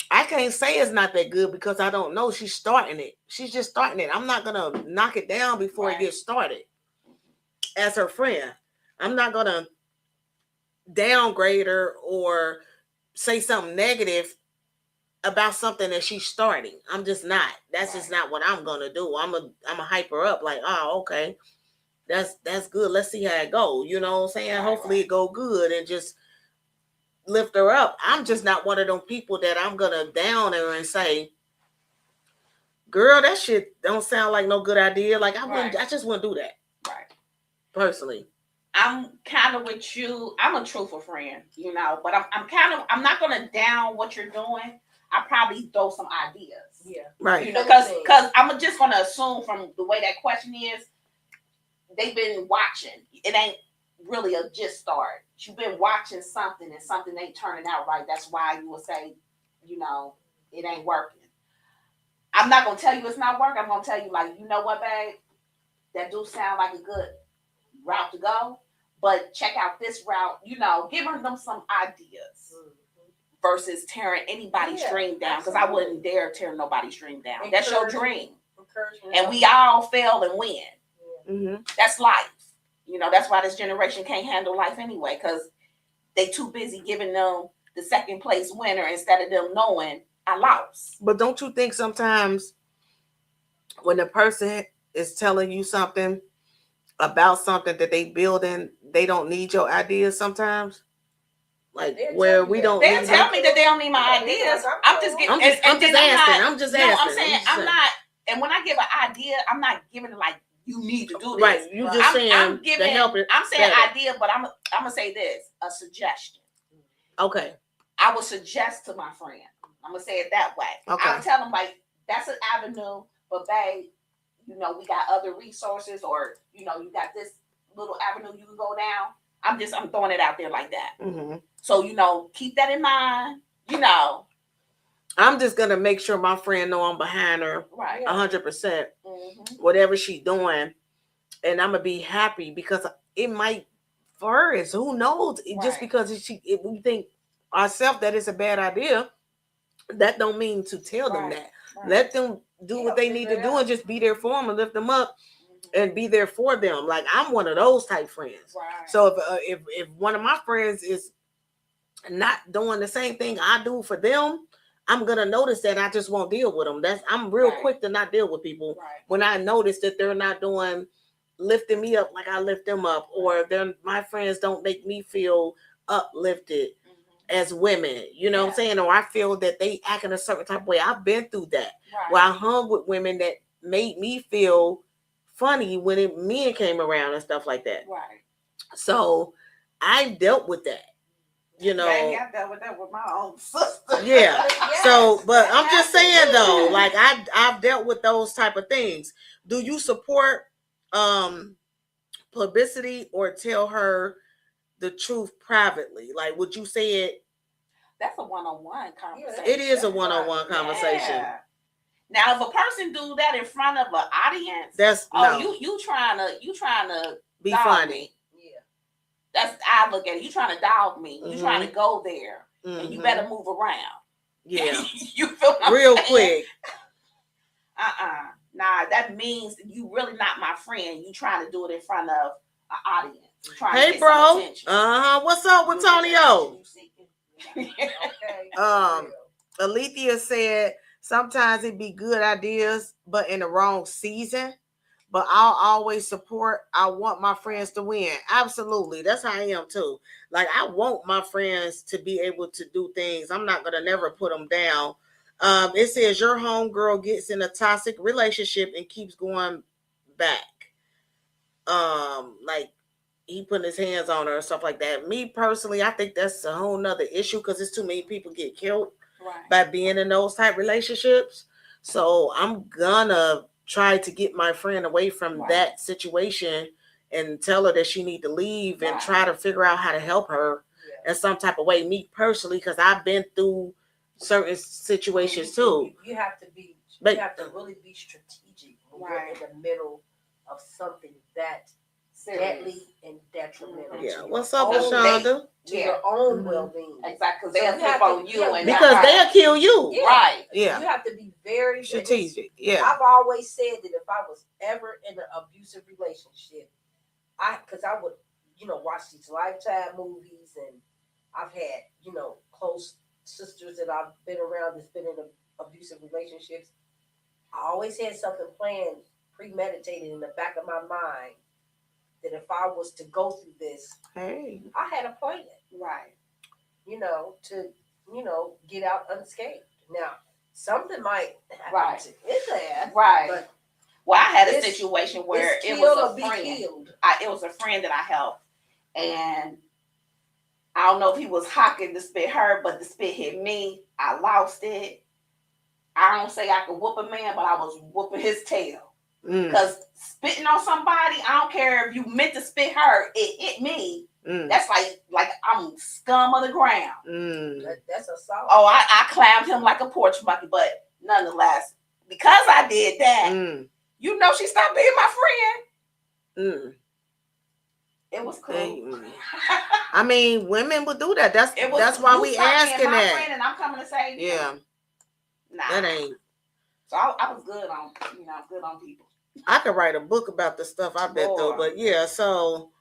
I can't say it's not that good because I don't know. She's starting it. She's just starting it. I'm not gonna knock it down before it gets started. As her friend, I'm not gonna downgrade her or say something negative about something that she's starting. I'm just not. That's just not what I'm gonna do. I'm a hype her up like, oh, okay, that's good. Let's see how it go. You know what I'm saying? Hopefully it go good and just lift her up. I'm just not one of them people that I'm gonna down her and say, girl, that shit don't sound like no good idea. Like I just wouldn't do that. Right. Personally. I'm kind of with you. I'm a truthful friend, you know, but I'm not gonna down what you're doing. I probably throw some ideas. Yeah. Right. You know, because I'm just gonna assume from the way that question is, they've been watching. It ain't really a just start. You've been watching something and something ain't turning out right. That's why you will say, you know, it ain't working. I'm not gonna tell you it's not working. I'm gonna tell you, like, you know what, babe, that do sound like a good route to go, but check out this route. You know, giving them some ideas versus tearing anybody's dream down, because I wouldn't dare tear nobody's dream down. That's your dream, and we all fail and win. Mm-hmm. That's life. You know, that's why this generation can't handle life anyway, because they too busy giving them the second place winner instead of them knowing I lost. But don't you think sometimes when the person is telling you something about something that they building, they don't need your ideas sometimes? Like where we don't. They'll tell me that they don't need my ideas. I'm just getting. I'm just asking. I'm saying I'm not. And when I give an idea, I'm not giving it like you need to do this. Right. You just saying. I'm giving. I'm saying idea, but I'm gonna say this: a suggestion. Okay. I would suggest to my friend. I'm gonna say it that way. Okay. I'll tell them like that's an avenue, but babe, you know we got other resources, or you know you got this little avenue you can go down. I'm throwing it out there like that. Mm-hmm. So, you know, keep that in mind. You know, I'm just gonna make sure my friend know I'm behind her, right? 100%. Whatever she doing, and I'm gonna be happy because it might for her is who knows. Just because we think ourselves that it's a bad idea, that don't mean to tell them that. Right. Let them do what they need to do and just be there for them and lift them up. And be there for them. Like I'm one of those type friends. Right. So if one of my friends is not doing the same thing I do for them, I'm gonna notice that. I just won't deal with them. I'm real quick to not deal with people when I notice that they're not lifting me up like I lift them up, or my friends don't make me feel uplifted as women. You know what I'm saying? Or I feel that they act in a certain type of way. I've been through that. Where I hung with women that made me feel funny when men came around and stuff like that. Right. So I dealt with that. You know. I dealt with that with my own sister. Yeah. Yes. So, but I'm just saying though, like I've dealt with those type of things. Do you support publicity or tell her the truth privately? Like, would you say it? That's a one-on-one conversation. It is a one-on-one conversation. Yeah. Now, if a person do that in front of an audience, you trying to be funny. Yeah, that's I look at it. You trying to dog me. You trying to go there, and you better move around. Yeah, you feel what real I'm quick. Nah, that means you really not my friend. You trying to do it in front of an audience. Hey, bro. What's up with Tonio? Alethea said. Sometimes it be good ideas, but in the wrong season. But I'll always support. I want my friends to win. Absolutely. That's how I am too. Like I want my friends to be able to do things. I'm not going to never put them down. It says your homegirl gets in a toxic relationship and keeps going back. Like he putting his hands on her and stuff like that. Me personally, I think that's a whole nother issue because it's too many people get killed. By being in those type relationships. So I'm gonna try to get my friend away from that situation and tell her that she need to leave and try to figure out how to help her in some type of way. Me personally, because I've been through certain situations too. You have to really be strategic when you're in the middle of something that deadly and detrimental. Yeah, what's up, Shonda? To your own well-being. Exactly, because they'll flip on you. Because they'll kill you. Yeah. Right. Yeah. You have to be very strategic. Yeah. I've always said that if I was ever in an abusive relationship, because I would watch these Lifetime movies, and I've had, close sisters that I've been around that's been in abusive relationships. I always had something planned, premeditated in the back of my mind that if I was to go through this, Hey, I had a plan, Right. to, get out unscathed. Now, something might happen Right. to his ass, Right. but Well, I had a It's- situation where it's it kill was or a be friend. killed. It was a friend that I helped, and I don't know if he was hocking the spit her, but the spit hit me. I lost it. I don't say I could whoop a man, but I was whooping his tail. Because spitting on somebody, I don't care if you meant to spit her, it hit me. That's like I'm scum of the ground. That's assault. Oh, I clammed him like a porch monkey, but nonetheless, because I did that, she stopped being my friend. It was cool. I mean, women would do that. That's why we asking my that. Friend and I'm coming to say, nah. That ain't. So I was good on, good on people. I could write a book about the stuff I've been through, but yeah. So,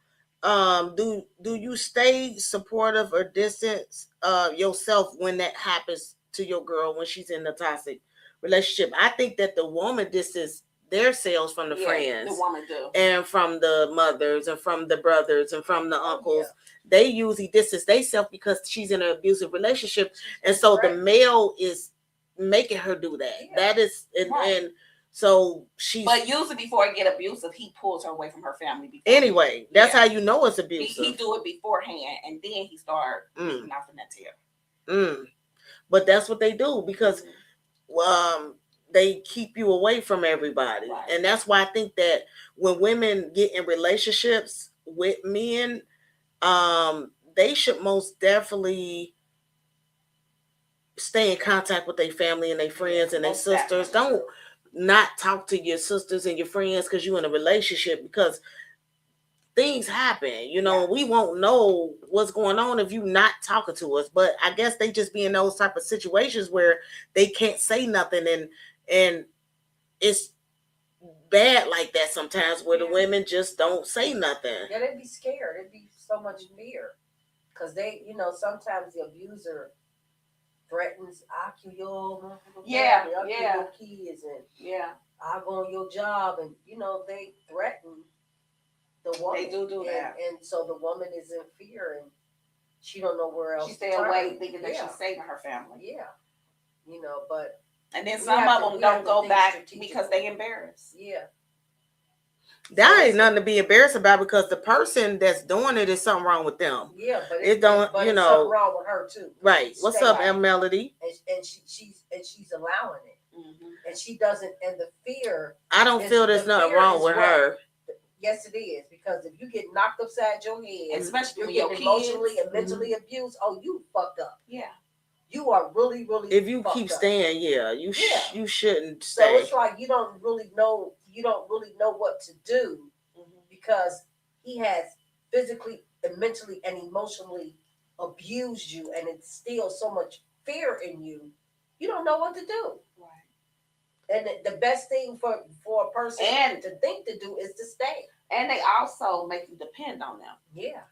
do you stay supportive or distance yourself when that happens to your girl when she's in a toxic relationship? I think that the woman distance their selves from the friends, the woman do, and from the mothers, and from the brothers, and from the uncles. Yeah. They usually distance themselves because she's in an abusive relationship, and so the male is making her do that. Yeah. That is, and so she's. But usually before it get abusive, he pulls her away from her family. Anyway, that's how you know it's abusive. He do it beforehand, and then he start beating off the tail. But that's what they do because they keep you away from everybody. Right. And that's why I think that when women get in relationships with men, they should most definitely stay in contact with their family and their friends and their sisters. Don't not talk to your sisters and your friends because you're in a relationship, because things happen. We won't know what's going on if you're not talking to us. But I guess they just be in those type of situations where they can't say nothing, and it's bad like that sometimes where the women just don't say nothing. Yeah, they'd be scared. It'd be so much fear because they, sometimes the abuser threatens, I'll kill your family, I'll kill your kids, and I'll go on your job, and they threaten the woman. They do that, and so the woman is in fear, and she don't know where else. She stay away, thinking that she's saving her family. Yeah, but. And then some of them don't go back because they embarrassed. Yeah. That ain't nothing to be embarrassed about, because the person that's doing it is something wrong with them. Yeah, but it's something wrong with her too. Right. What's up, Melody? And she's allowing it, and she doesn't. And the fear. I don't feel there's nothing wrong with her. Yes, it is, because if you get knocked upside your head, especially when you're getting emotionally and mentally abused. Oh, you fucked up. Yeah. You are really, really. If you keep staying, you shouldn't stay. So it's like you don't really know what to do, because he has physically and mentally and emotionally abused you and instills so much fear in you. You don't know what to do. Right. And the best thing for a person to think to do is to stay. And they also make you depend on them. Yeah.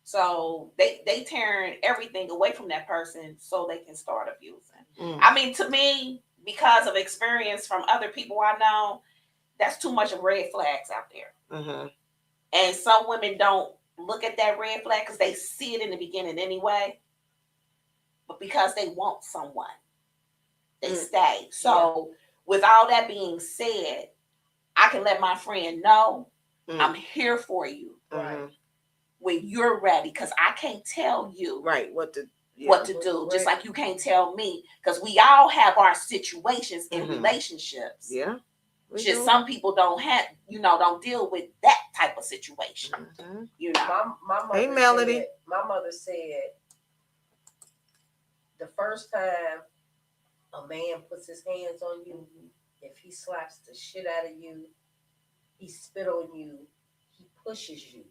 So they turn everything away from that person so they can start abusing. I mean, to me, because of experience from other people I know, that's too much of red flags out there. And some women don't look at that red flag because they see it in the beginning anyway. But because they want someone, they stay. So with all that being said, I can let my friend know I'm here for you. Right. When you're ready, because I can't tell you what to do, just like you can't tell me, because we all have our situations in relationships. Yeah. Just some people don't have, don't deal with that type of situation. My mother hey, Melody. Said, my mother said the first time a man puts his hands on you, if he slaps the shit out of you, he spit on you, he pushes you,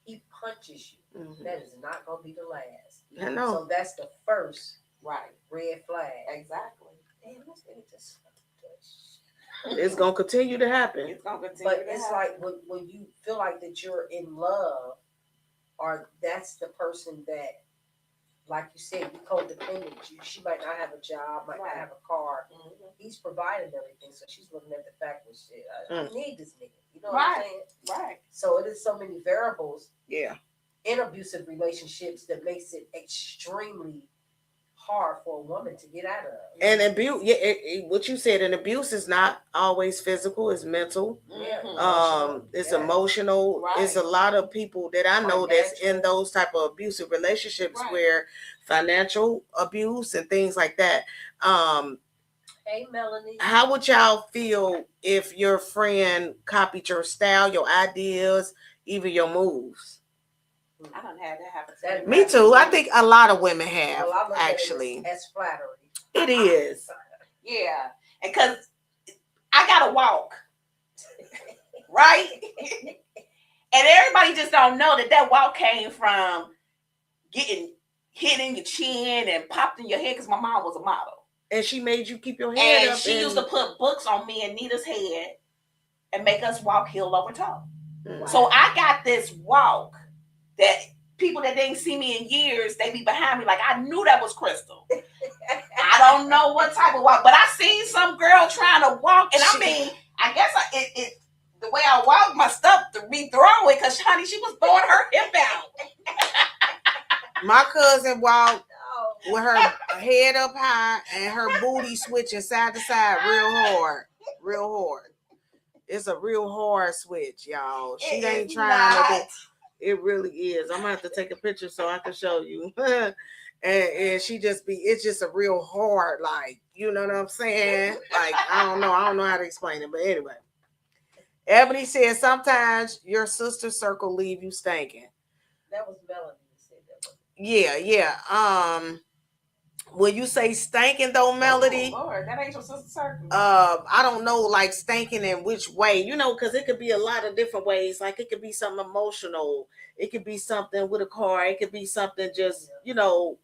he punches you, that is not going to be the last. I know. So that's the first red flag. Exactly. Damn, this nigga just it's going to continue to happen. It's going to continue but it's like when you feel like that you're in love or that's the person that, like you said, you codependent. She might not have a job, might not have a car. Mm-hmm. He's providing everything, so she's looking at the fact that shit. I need this nigga. You know what I'm saying? Right. So it is so many variables. Yeah. In abusive relationships that makes it extremely hard for a woman to get out of. And abuse, what you said, an abuse is not always physical; it's mental. It's emotional. Right. It's a lot of people that I know that's in those type of abusive relationships where financial abuse and things like that. Hey, Melanie. How would y'all feel if your friend copied your style, your ideas, even your moves? I don't have that happen. Me too. I think a lot of women have, actually. As flattery. It is. Yeah. And because I got to walk. Right? And everybody just don't know that walk came from getting hit in your chin and popped in your head because my mom was a model. And she made you keep your head up. And she used to put books on me and Nita's head and make us walk heel over toe. Wow. So I got this walk that people that didn't see me in years, they be behind me like, I knew that was Crystal. I don't know what type of walk, but I seen some girl trying to walk, and I mean, I guess it the way I walk, my stuff to be throwing, because honey, she was throwing her hip out. My cousin walked with her head up high and her booty switching side to side real hard. It's a real hard switch, y'all. She ain't trying to do. It really is. I'm gonna have to take a picture so I can show you. and she just it's just a real hard, like, you know what I'm saying? Like, I don't know how to explain it, but anyway. Ebony said sometimes your sister circle leave you stinking. That was Melanie who said that. Yeah. Will you say stinking though, Melody? Oh, Lord, that ain't your sister circle. I don't know, like stinking in which way, you know, because it could be a lot of different ways. Like it could be something emotional. It could be something with a car. It could be something just, you know,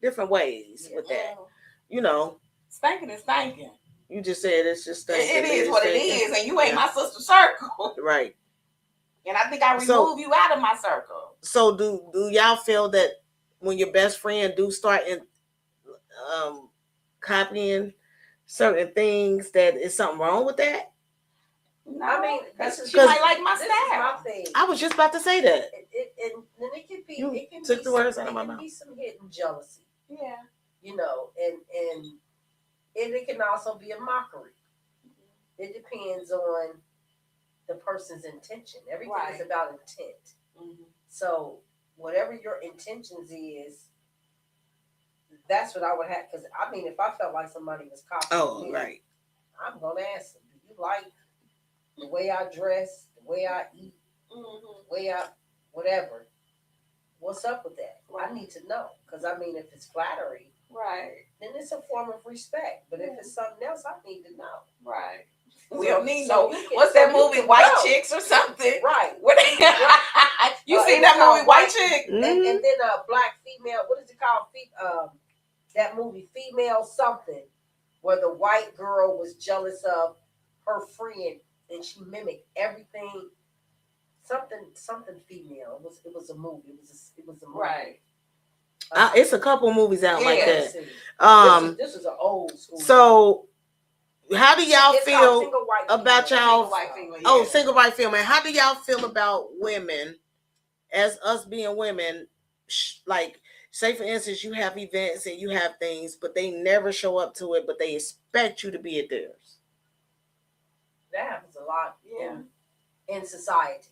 different ways with that. You know. Stinking is stinking. You just said it's just stinking. It is what it is, and you ain't my sister's circle. Right. And I think I remove you out of my circle. So do y'all feel that when your best friend do start copying certain things, that is something wrong with that? No, I mean, she might like my style. My thing. I was just about to say that. And it can be. You it can took be the words out of my mouth. Be some hidden jealousy. Yeah. You know, and it can also be a mockery. It depends on the person's intention. Everything is about intent. Mm-hmm. So whatever your intentions is, that's what I would have. Because I mean, if I felt like somebody was copying me, I'm gonna ask them, do you like the way I dress, the way I eat, the way I whatever? What's up with that? Right. I need to know. Because I mean, if it's flattery, then it's a form of respect. But if it's something else, I need to know. Right. We don't need no. What's that movie, White Chicks or something? Right. You seen that movie, White Chick? And then a black female. What is it called? That movie, Female Something, where the white girl was jealous of her friend, and she mimicked everything. Something female. It was a movie. It was a movie. Right. It's a couple movies out like that. This is an old school. So, how do y'all feel about y'all? Single white female. How do y'all feel about women, as us being women? Like, say for instance, you have events and you have things, but they never show up to it, but they expect you to be at theirs. That happens a lot. In society.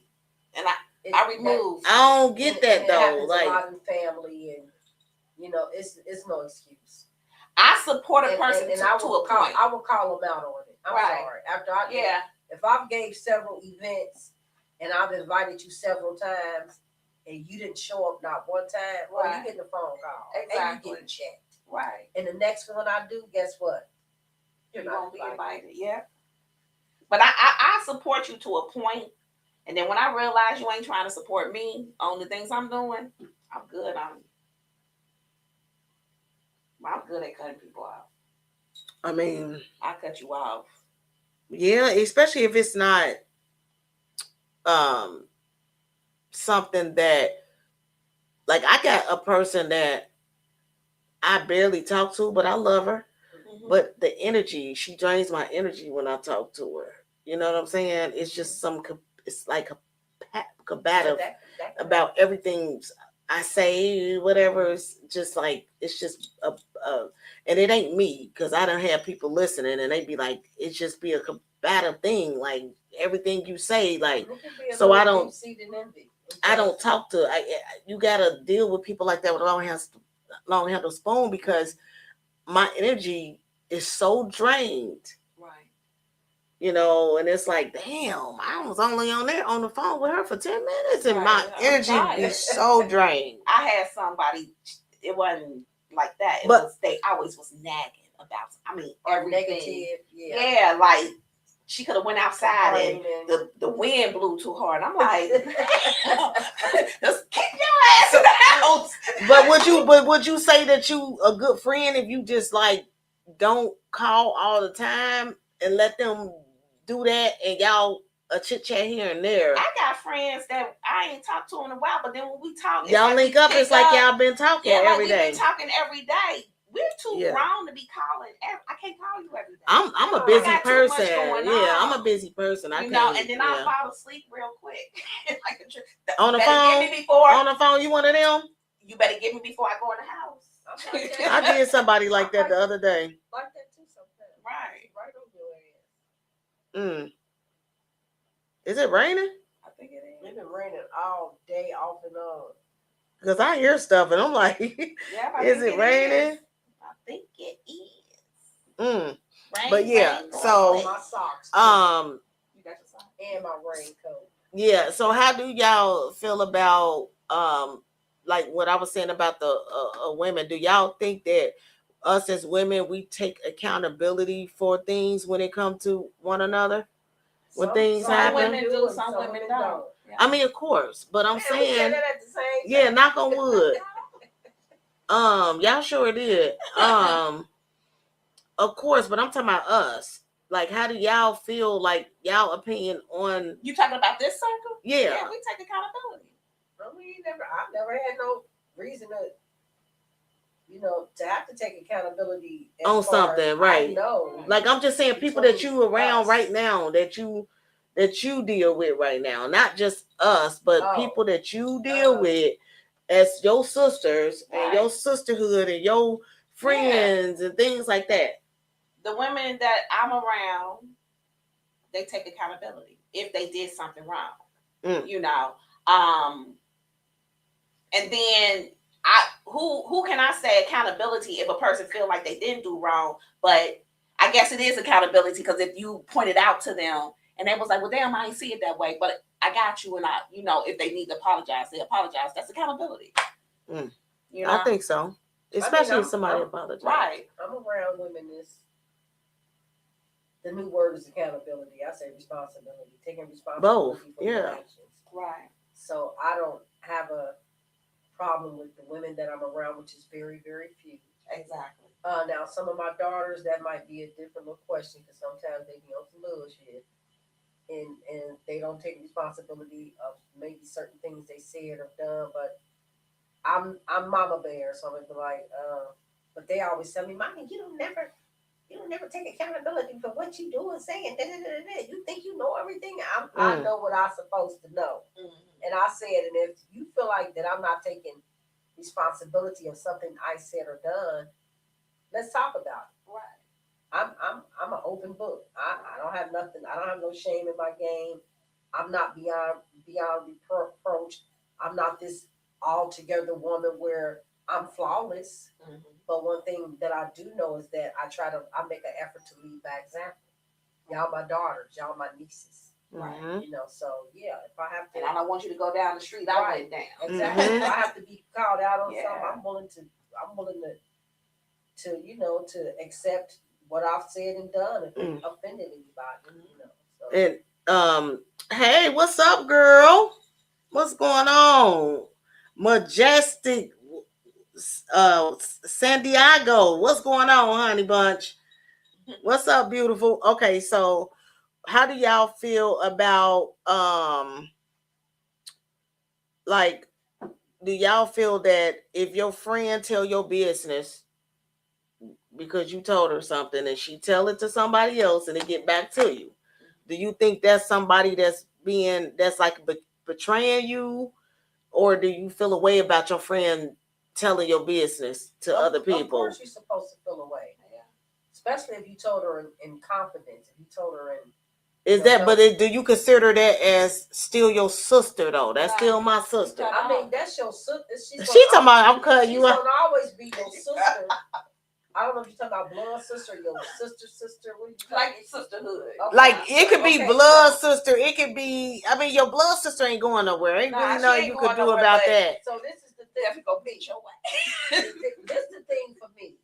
And I remove. I don't get that though. It happens a lot in family, and you know, it's no excuse. I support a person to a point. I will call them out on it. I'm sorry. After if I've gave several events and I've invited you several times and you didn't show up not one time, well, you getting a phone call. Exactly. And you getting checked. Right. And the next one I do, guess what? You're not going to be invited. Yeah. But I support you to a point. And then when I realize you ain't trying to support me on the things I'm doing, I'm good. I'm good at cutting people off. I mean, I cut you off. Yeah, especially if it's not something that like I got a person that I barely talk to, but I love her. Mhm. But the energy, she drains my energy when I talk to her. You know what I'm saying? It's just it's like a combative about everything I say, whatever. It's just like, it's just and it ain't me, because I don't have people listening and they be like, it just be a combative thing. Like everything you say, like, so I don't talk to, you gotta deal with people like that with long handle spoon, because my energy is so drained. Right. You know, and it's like, damn, I was only on the phone with her for 10 minutes and my energy be so drained. I had somebody, it wasn't like that. They always was nagging about, I mean, everything. Yeah, like she could have went outside and the wind blew too hard. I'm like, just keep your ass in the house. But would you say that you a good friend if you just like don't call all the time and let them do that and y'all a chit chat here and there? I got friends that I ain't talked to in a while, but then when we talk, y'all link up. It's like y'all been talking every day. We've been talking every day. We're too grown to be calling. I can't call you every day. I'm a busy person. I'm a busy person. I can't. And then I'll fall asleep real quick. Like on the phone. On the phone, you one of them? You better get me before I go in the house. I did somebody like that the other day. Like that too sometimes. Right on your ass. Is it raining? I think it is. It's been raining all day, off and on. Because I hear stuff and I'm like, is it raining? I think it is. Rain, but yeah, so my socks. You got your socks and my raincoat. Yeah. So how do y'all feel about like what I was saying about the women? Do y'all think that us as women, we take accountability for things when it comes to one another? When things happen, some women do, some women don't. Yeah. I mean, of course, but I'm saying, knock on wood. Y'all sure did. Of course, but I'm talking about us. Like, how do y'all feel? Like, y'all opinion on? You talking about this circle? Yeah, we take accountability. I've never had no reason to have to take accountability on something, right? No, like I'm just saying, people that you around right now, that you deal with right now, not just us, but people that you deal with as your sisters and your sisterhood and your friends and things like that. The women that I'm around, they take accountability if they did something wrong. And then who can I say accountability if a person feel like they didn't do wrong? But I guess it is accountability, because if you pointed out to them and they was like, well, damn, I ain't see it that way, but I got you, and if they need to apologize, they apologize. That's accountability. I think so. Especially if somebody apologizes. Right. I'm around women. The new word is accountability. I say responsibility. Taking responsibility for your actions. Right. So I don't have a problem with the women that I'm around, which is very, very few. Exactly. Now, some of my daughters, that might be a different little question, because sometimes they be on some bullshit, and they don't take responsibility of maybe certain things they said or done. But I'm mama bear, so I'm gonna be like, but they always tell me, Mommy, you don't never take accountability for what you do and say, and you think you know everything. I know what I'm supposed to know. And I said, and if you feel like that I'm not taking responsibility of something I said or done, let's talk about it. Right. I'm an open book. I don't have nothing. I don't have no shame in my game. I'm not beyond reproach. I'm not this altogether woman where I'm flawless. But one thing that I do know is that I make an effort to lead by example. Y'all my daughters, y'all my nieces. Right. So if I have to, and I don't want you to go down the street, I went down. Exactly. If I have to be called out on something, I'm willing to accept what I've said and done if it offended anybody. And hey, what's up, girl? What's going on? Majestic San Diego. What's going on, honey bunch? What's up, beautiful? Okay, so how do y'all feel about like do y'all feel that if your friend tell your business because you told her something and she tell it to somebody else and it get back to you, do you think that's somebody that's like betraying you, or do you feel a way about your friend telling your business to other people? Of course, you're supposed to feel a way, especially if you told her in confidence. If you told her in do you consider that as still your sister though? That's still my sister. I mean, that's your sister. She talking about I'm cutting you out. up. She's gonna always be your sister. I don't know if you're talking about blood sister, your sister. What are you like sisterhood? Okay. Like it could be blood sister. It could be. I mean, your blood sister ain't going nowhere. Ain't really nothing you could do about that. So this is the thing. Definitely gonna beat your way. This is the thing for me.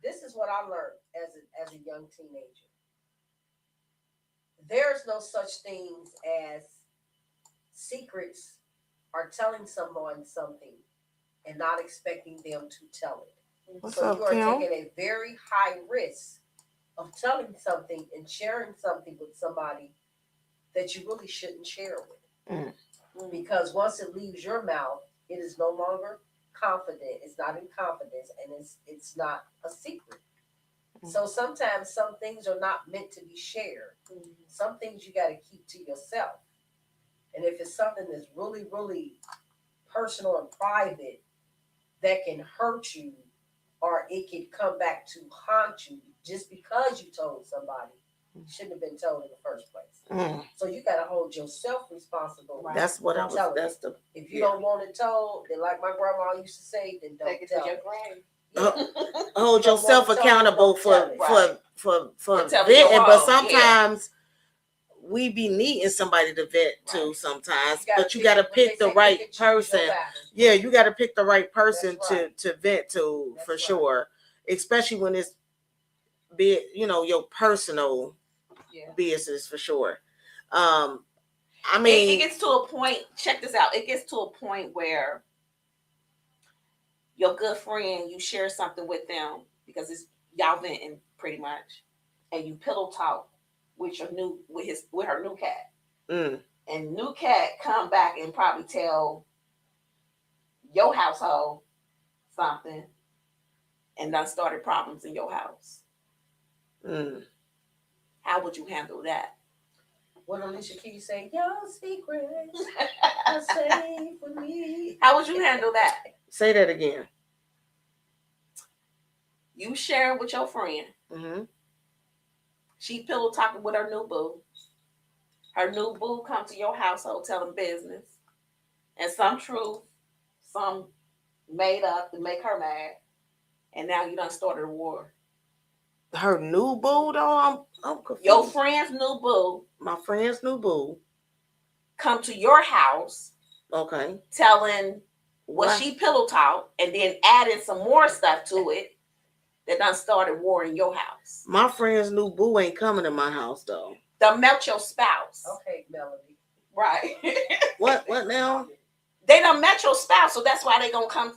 This is what I learned as a young teenager. There's no such things as secrets or telling someone something and not expecting them to tell it. What's so up, you are Kim? taking a very high risk of telling something and sharing something with somebody that you really shouldn't share with. Because once it leaves your mouth, it is no longer confident. It's not in confidence, and it's not a secret. So sometimes some things are not meant to be shared. Some things you got to keep to yourself. And if it's something that's really, really personal and private that can hurt you, or it can come back to haunt you just because you told somebody, shouldn't have been told in the first place. So you got to hold yourself responsible. Right? That's what I was. That's the. If you don't want it told, then like my grandma used to say, then don't tell your grave. Hold yourself accountable for venting, but sometimes we be needing somebody to vent to sometimes, but you got to pick the right person. Yeah, you got to pick the right person to vent to for sure, especially when it's your personal business for sure. I mean, it gets to a point. Check this out. It gets to a point where your good friend, you share something with them because it's y'all venting pretty much, and you pillow talk with her new cat, and new cat come back and probably tell your household something, and done started problems in your house. How would you handle that? What Alicia Keys say? Your secrets are safe for me. How would you handle that? Say that again. You share with your friend. She pillow talking with her new boo. Her new boo come to your household telling business. And some truth, some made up to make her mad. And now you done started a war. Her new boo though? I'm confused. Your friend's new boo. My friend's new boo. Come to your house. Okay. Telling what she pillow talk and then adding some more stuff to it. That done started war in your house. My friend's new boo ain't coming to my house though. Done met your spouse. Okay, Melody. Right. What now? They done met your spouse, so that's why they gonna come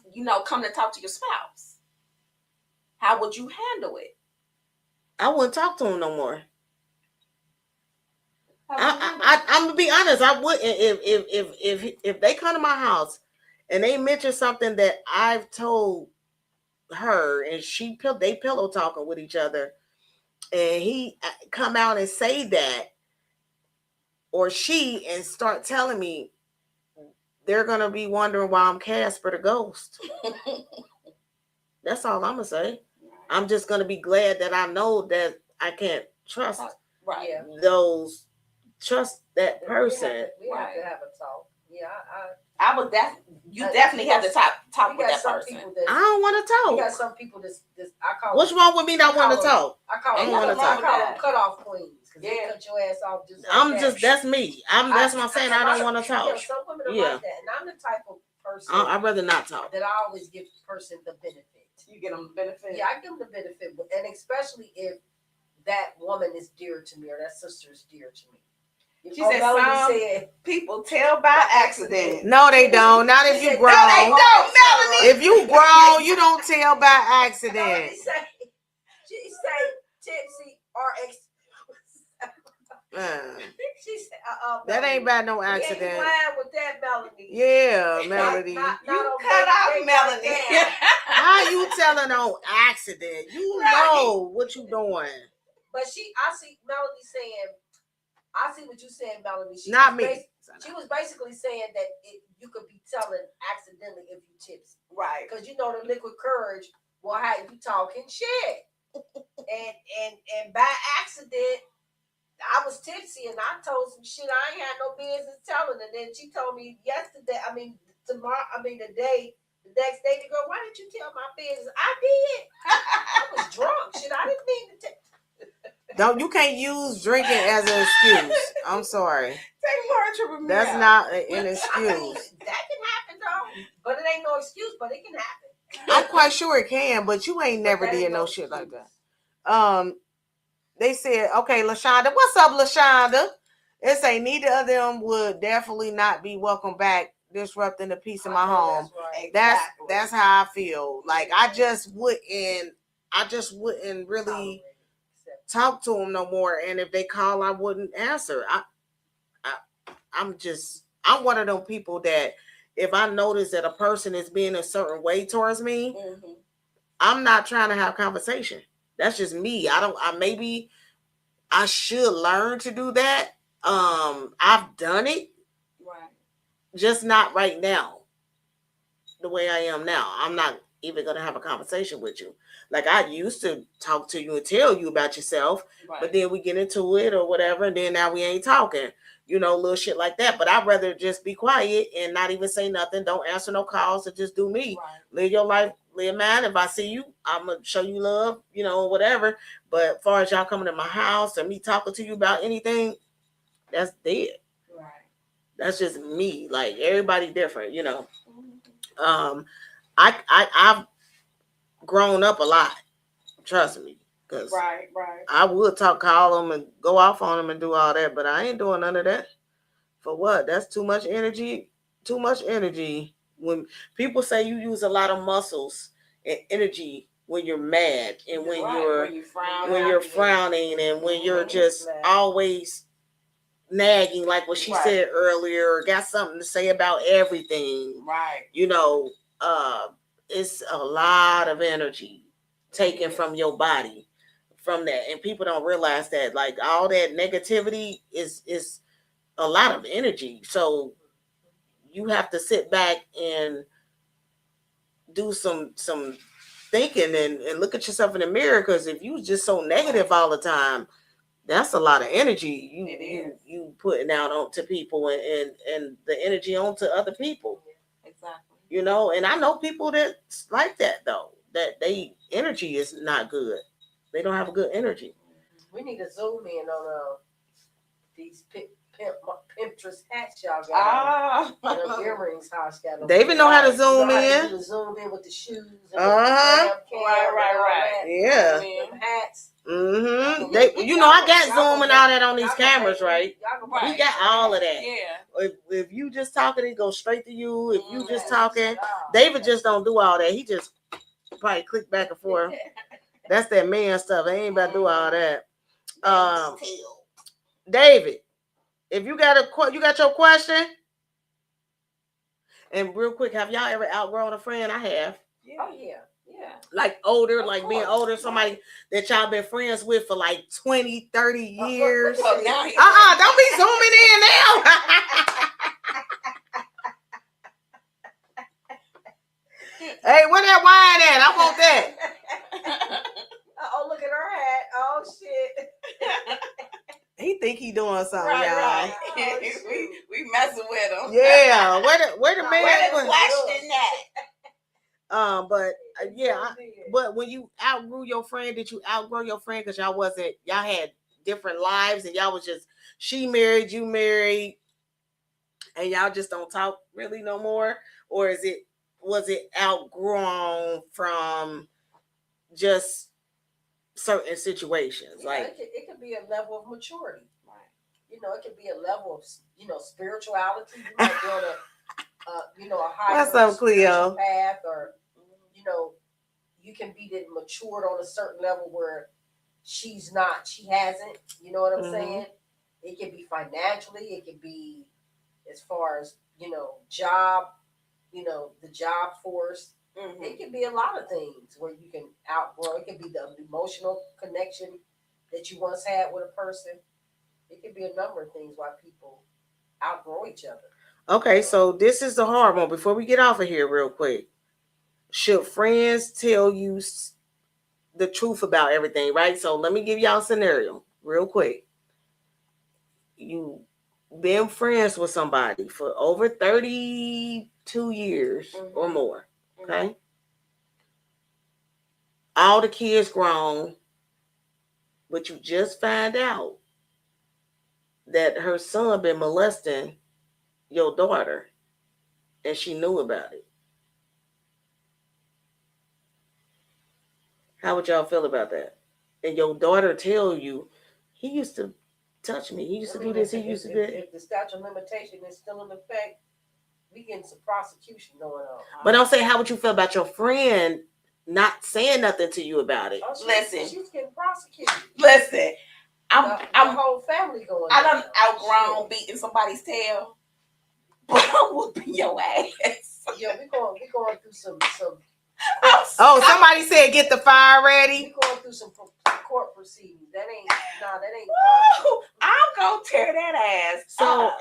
to talk to your spouse. How would you handle it? I wouldn't talk to him no more. I'm gonna be honest. I wouldn't if they come to my house and they mention something that I've told her and they pillow talking with each other and he come out and say that or she and start telling me, they're gonna be wondering why I'm Casper the ghost. That's all I'm gonna say. I'm just gonna be glad that I know that I can't trust trust that person. We have to have a talk. Yeah, I would definitely have to talk with that person. I don't want to talk. We got some people that I call. What's wrong with me not wanting to talk? I call them cutoff queens. They cut your ass off just like that's me. That's what I'm saying. I don't want to talk. Yeah, some women are like that. And I'm the type of person I'd rather not talk. That I always give the person the benefit. You get them the benefit? Yeah, I give them the benefit. And especially if that woman is dear to me or that sister is dear to me. She said people tell by accident. No, they don't. Not if you grown. No, they don't, Melanie. If you grown, you don't tell by accident. She say Tipsy or She said, that ain't by no accident. We ain't lying with that, Melanie. Yeah, Melody. Not you cut off Melanie. How you telling on accident? You know what you doing. But I see Melody saying, I see what you saying, Melanie. Not me. She was basically saying that you could be telling accidentally if you tipsy. Right. Because you know the liquid courage will have you talking shit. and by accident, I was tipsy and I told some shit I ain't had no business telling. And then she told me the next day, to go, why didn't you tell my business? I did. I was drunk. Shit, I didn't mean to tell. You can't use drinking as an excuse. I'm sorry. That's not an excuse. I mean, that can happen though. But it ain't no excuse, but it can happen. I'm quite sure it can, but you ain't never did no shit like that. They said, okay, LaShonda. What's up, LaShonda? It say neither of them would definitely not be welcome back, disrupting the peace of my home. That's right. That's how I feel. Like I just wouldn't really talk to them no more. And if they call, I wouldn't answer. I'm one of them people that if I notice that a person is being a certain way towards me, I'm not trying to have conversation. That's just me. Maybe I should learn to do that. I've done it. Right. Just not right now. The way I am now. I'm not even going to have a conversation with you. Like I used to talk to you and tell you about yourself, but then we get into it or whatever, and then now we ain't talking. Little shit like that. But I'd rather just be quiet and not even say nothing. Don't answer no calls and just do me. Right. Live your life, live mine. If I see you, I'm going to show you love, whatever. But as far as y'all coming to my house and me talking to you about anything, that's dead. Right. That's just me. Like everybody different, I've grown up a lot. Trust me. Cause right. I would call them and go off on them and do all that, but I ain't doing none of that. For what? That's too much energy. Too much energy. When people say you use a lot of muscles and energy when you're mad and when you're frowning and when you're just always nagging, like what she said earlier, or got something to say about everything. Right. It's a lot of energy taken from your body. From that, and people don't realize that like all that negativity is a lot of energy. So you have to sit back and do some thinking and look at yourself in the mirror, because if you just so negative all the time, that's a lot of energy you putting out onto people and the energy onto other people. Exactly. And I know people that's like that though, that they energy is not good. They don't have a good energy. We need to zoom in on these Pinterest hats y'all got. The earrings house got. David know how to zoom in. To zoom in with the shoes. And right. Yeah. Them hats. Mm-hmm. I got zooming all that on these cameras, right? We got all of that. Yeah. If you just talking, it goes straight to you. If you just talking, David just don't do all that. He just probably click back and forth. That's that man stuff. I ain't about to do all that. David, if you got your question. And real quick, have y'all ever outgrown a friend? I have. Yeah. Oh yeah. Like older, being older, somebody that y'all been friends with for like 20, 30 years. Don't be zooming in now. Hey, where that wine at? I want that. Oh, look at her hat. Oh shit. He think he doing something, y'all. Right. we messing with him. Yeah. Where the man? Where the question at? But when you outgrew your friend, did you outgrow your friend because y'all had different lives and y'all was just, she married, you married, and y'all just don't talk really no more? Or was it outgrown from just certain situations? Yeah, like it could be a level of maturity. Right. It could be a level of, spirituality. You might be on a higher spiritual path, or you can be matured on a certain level where she hasn't. You know what I'm saying? It can be financially. It can be as far as, job, the job force. Mm-hmm. It can be a lot of things where you can outgrow. It can be the emotional connection that you once had with a person. It can be a number of things why people outgrow each other. Okay, so this is the hard one. Before we get off of here real quick, should friends tell you the truth about everything, right? So let me give y'all a scenario real quick. You been friends with somebody for over 32 years or more, okay? All the kids grown, but you just find out that her son been molesting your daughter and she knew about it. How would y'all feel about that? And your daughter tell you, he used to touch me. He used to do this. He used to do that. If the statute of limitation is still in effect, we getting some prosecution going on. But I'm saying, how would you feel about your friend not saying nothing to you about it? Listen, she's getting prosecuted. Listen, I'm the whole family going. I done outgrown beating somebody's tail, but I'm whooping your ass. Yeah, we going through some. Oh, somebody said get the fire ready. We going through some court proceedings. That ain't. Woo, I'm gonna tear that ass. So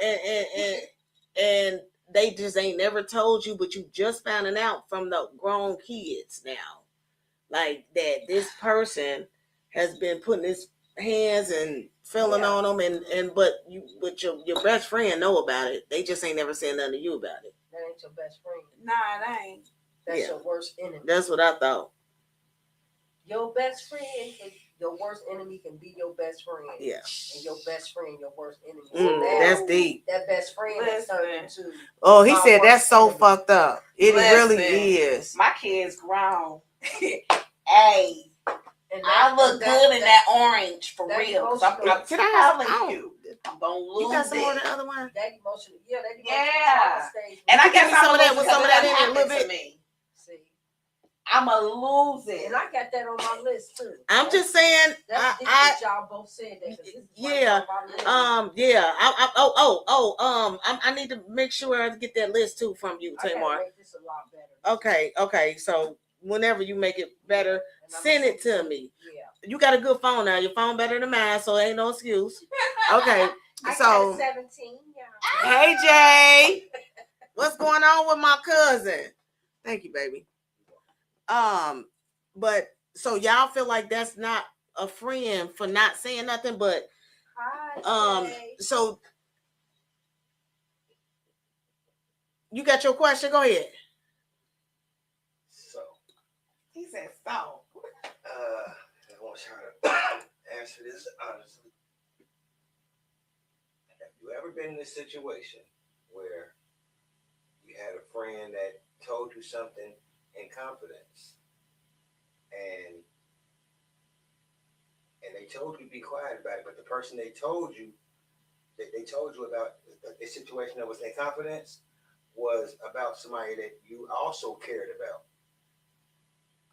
and they just ain't never told you, but you just finding out from the grown kids now, like that this person has been putting his hands and feeling on them, but your best friend know about it. They just ain't never said nothing to you about it. That ain't your best friend. Nah, it ain't. That's your worst enemy. That's what I thought. Your best friend, your worst enemy can be your best friend. Yeah. And your best friend, your worst enemy. So that's deep. That best friend is turned into. Oh, he said that's so fucked up. It really is. My kid's grown. Hey. I look good in that orange for real. I'm telling you. I'm gonna lose. You got some more than the other one? That emotional, stage. And I guess some of that with some of that in a little bit. See, I'ma lose it. And I got that on my list too. I'm just saying. Y'all both said that. Yeah. Yeah. I need to make sure I get that list too from you, Tamar. Make this a lot better. Okay. So whenever you make it better, send it to me. Yeah. You got a good phone now. Your phone better than mine, so ain't no excuse. Okay. So 17. Yeah. Hey Jay, what's going on with my cousin? Thank you, baby. But so y'all feel like that's not a friend for not saying nothing, but so you got your question? Go ahead. So he said so. I want y'all to answer this honestly. Have you ever been in a situation where you had a friend that told you something in confidence, and they told you to be quiet about it, but the person they told you about the situation that was in confidence was about somebody that you also cared about?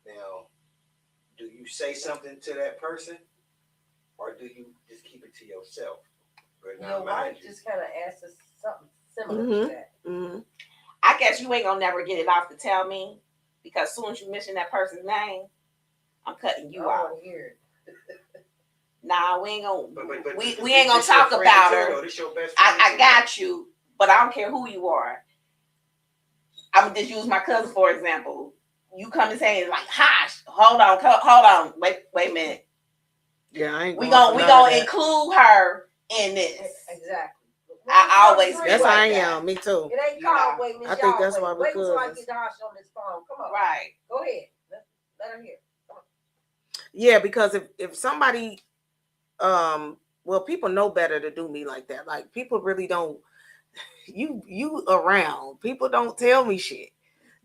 Now, do you say something to that person, or do you just keep it to yourself? Your wife just kind of asked us something similar to that. Mm-hmm. I guess you ain't gonna never get it off to tell me, because as soon as you mention that person's name, I'm cutting you off. I want to hear it. Nah, we ain't gonna. But we ain't gonna talk about her. I got you, but I don't care who you are. I'm gonna just use my cousin for example. You come and say like, "Hush, hold on, wait a minute." Yeah, I ain't. We gonna include her in this. Exactly. I always. That's how I am. Me too. It ain't called waiting. I think that's why we wait until I cousins. get Josh on this phone. Come on. Right. Go ahead. Let her hear. Come on. Yeah, because if somebody, well, people know better to do me like that. Like people really don't. You around. People don't tell me shit.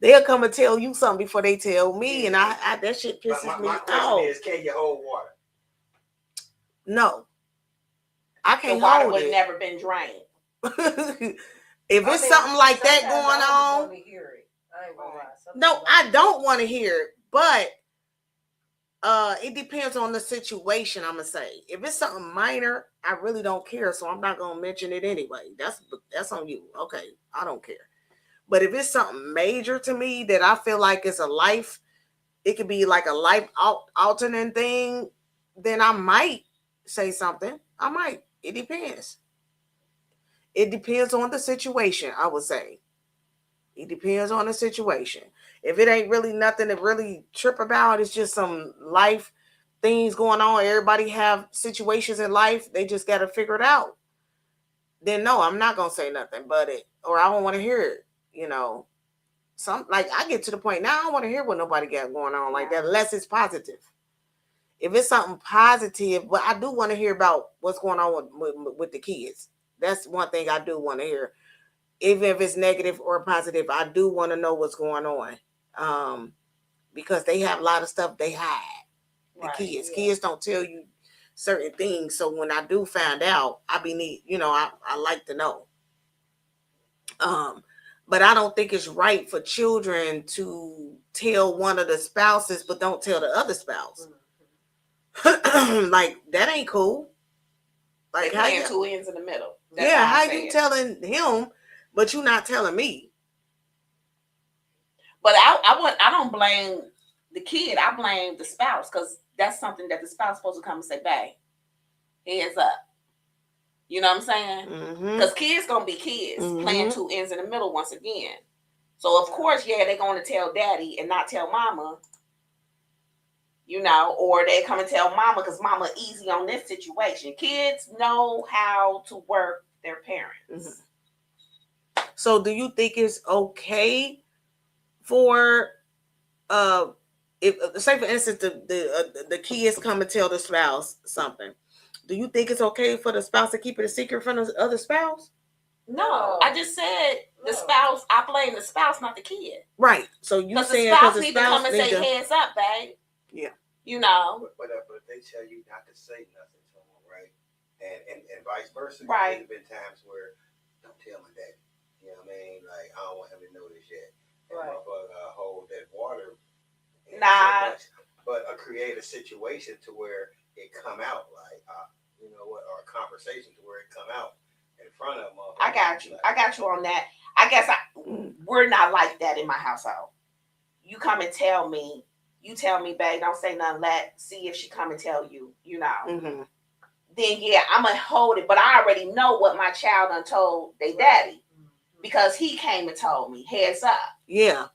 They'll come and tell you something before they tell me, and I that shit pisses me off. My question is, can you hold water? No, I can't The water hold would it. never been drained. If it's something like that going on, I ain't gonna lie. no, I don't want to hear it. But It depends on the situation. I'm gonna say if it's something minor, I really don't care, so I'm not gonna mention it anyway. That's on you. Okay, I don't care. But if it's something major to me that I feel like it's a life, it could be like a life altering thing, then I might say something. I might. It depends. It depends on the situation. I would say it depends on the situation. If it ain't really nothing to really trip about, it's just some life things going on. Everybody have situations in life. They just got to figure it out. Then no, I'm not going to say nothing but it, or I don't want to hear it. Some, like, I get to the point now, I don't want to hear what nobody got going on like that unless it's positive. If it's something positive, but I do want to hear about what's going on with the kids. That's one thing I do want to hear. Even if it's negative or positive, I do want to know what's going on. Because they have a lot of stuff they hide. The kids. Kids don't tell you certain things. So when I do find out, I like to know. But I don't think it's right for children to tell one of the spouses, but don't tell the other spouse. Like, that ain't cool. Like, how you two ends in the middle. That's how you telling him, but you not telling me. But I don't blame the kid. I blame the spouse, because that's something that the spouse is supposed to come and say, babe, heads up. You know what I'm saying? Because kids gonna be kids, playing two ends in the middle once again. So of course, they're gonna tell daddy and not tell mama. Or they come and tell mama because mama easy on this situation. Kids know how to work their parents. So do you think it's okay for if, say for instance, the kids come and tell the spouse something? Do you think it's okay for the spouse to keep it a secret from the other spouse? No, I just said the spouse. I blame the spouse, not the kid. Right. So you saying the spouse need to come and say, heads up, babe. Yeah. But if they tell you not to say nothing to them, right? And vice versa. Right. There's been times where, don't tell my daddy. You know what I mean? Like, I don't want him to know this yet. And motherfucker hold that water. Nah. But create a situation to where it come out, like, you know what, or a conversation to where it come out in front of them. I got you. I got you on that. I guess we're not like that in my household. You come and tell me. You tell me, babe, don't say nothing. See if she come and tell you, Then, I'm going to hold it. But I already know what my child done told their daddy. Because he came and told me, heads up. Yeah.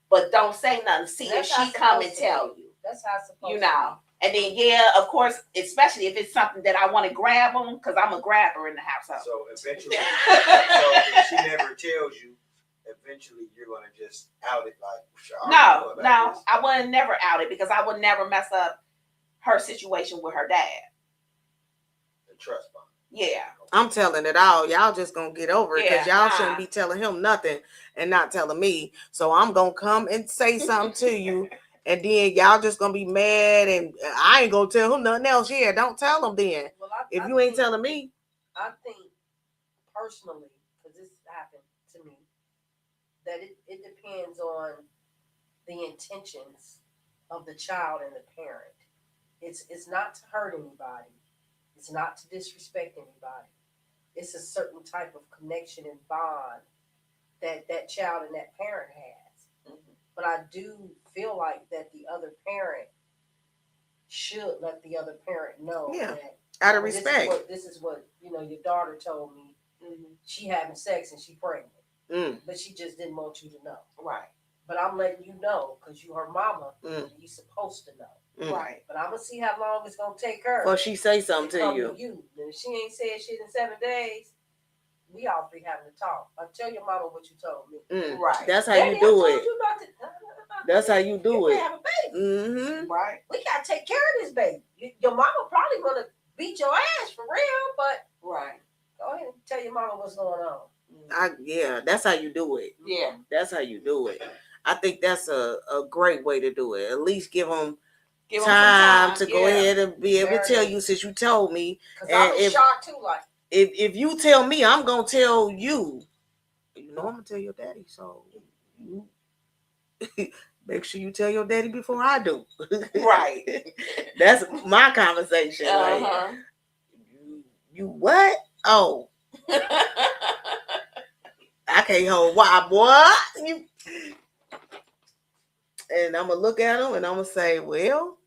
But don't say nothing. See if she come and tell you. That's how it's supposed to be. And then, of course, especially if it's something that I want to grab them, because I'm a grabber in the household. So eventually, if she never tells you, eventually you're going to just out it like, no, I would never out it, because I would never mess up her situation with her dad. The trust bond. Yeah. I'm telling it all. Y'all just going to get over it, because y'all shouldn't be telling him nothing and not telling me. So I'm going to come and say something to you. And then y'all just gonna be mad, and I ain't gonna tell him nothing else. Yeah, don't tell him then. Well, if you ain't telling me. I think personally, because this happened to me, that it depends on the intentions of the child and the parent. It's not to hurt anybody. It's not to disrespect anybody. It's a certain type of connection and bond that child and that parent has. But I do feel like that the other parent should let the other parent know that out of respect. This is what your daughter told me. She having sex and she pregnant, but she just didn't want you to know. Right. But I'm letting you know because you her mama. And you supposed to know. Right. But I'm gonna see how long it's gonna take her. Well, she say something to you. And if she ain't said shit in 7 days, we all three having to talk. I tell your mama what you told me. Right. That's how you do it. That's how you do it. Have a baby. Right. We gotta take care of this baby. Your mama probably gonna beat your ass for real, but right. Go ahead and tell your mama what's going on. That's how you do it. Yeah. That's how you do it. I think that's a great way to do it. At least give them time to go ahead and be able to tell you, since you told me. Because I'm shocked too. Like, if you tell me, I'm gonna tell you. I'm gonna tell your daddy. So make sure you tell your daddy before I do. Right. That's my conversation. Like, you what? Oh, I can't hold why, boy. You. And I'm gonna look at them and I'm gonna say, well,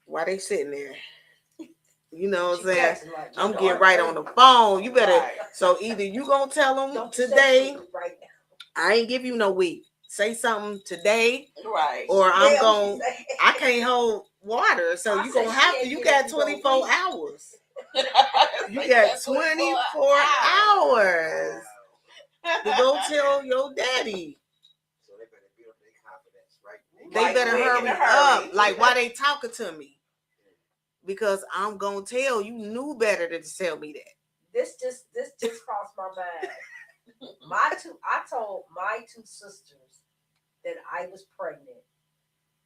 why they sitting there? You know what I'm saying? Like, I'm getting right on the phone. You better. Right. So either you gonna tell them today. Right now. I ain't give you no week. Say something today. Right. Or I'm going. I can't hold water, so you gonna have to. You got 24 hours. You got 24 hours to go tell your daddy. So they better build their confidence, right? They better hurry up. Like, why they talking to me? Because I'm gonna tell you knew better than to tell me that. This just crossed my mind. I told my two sisters that I was pregnant,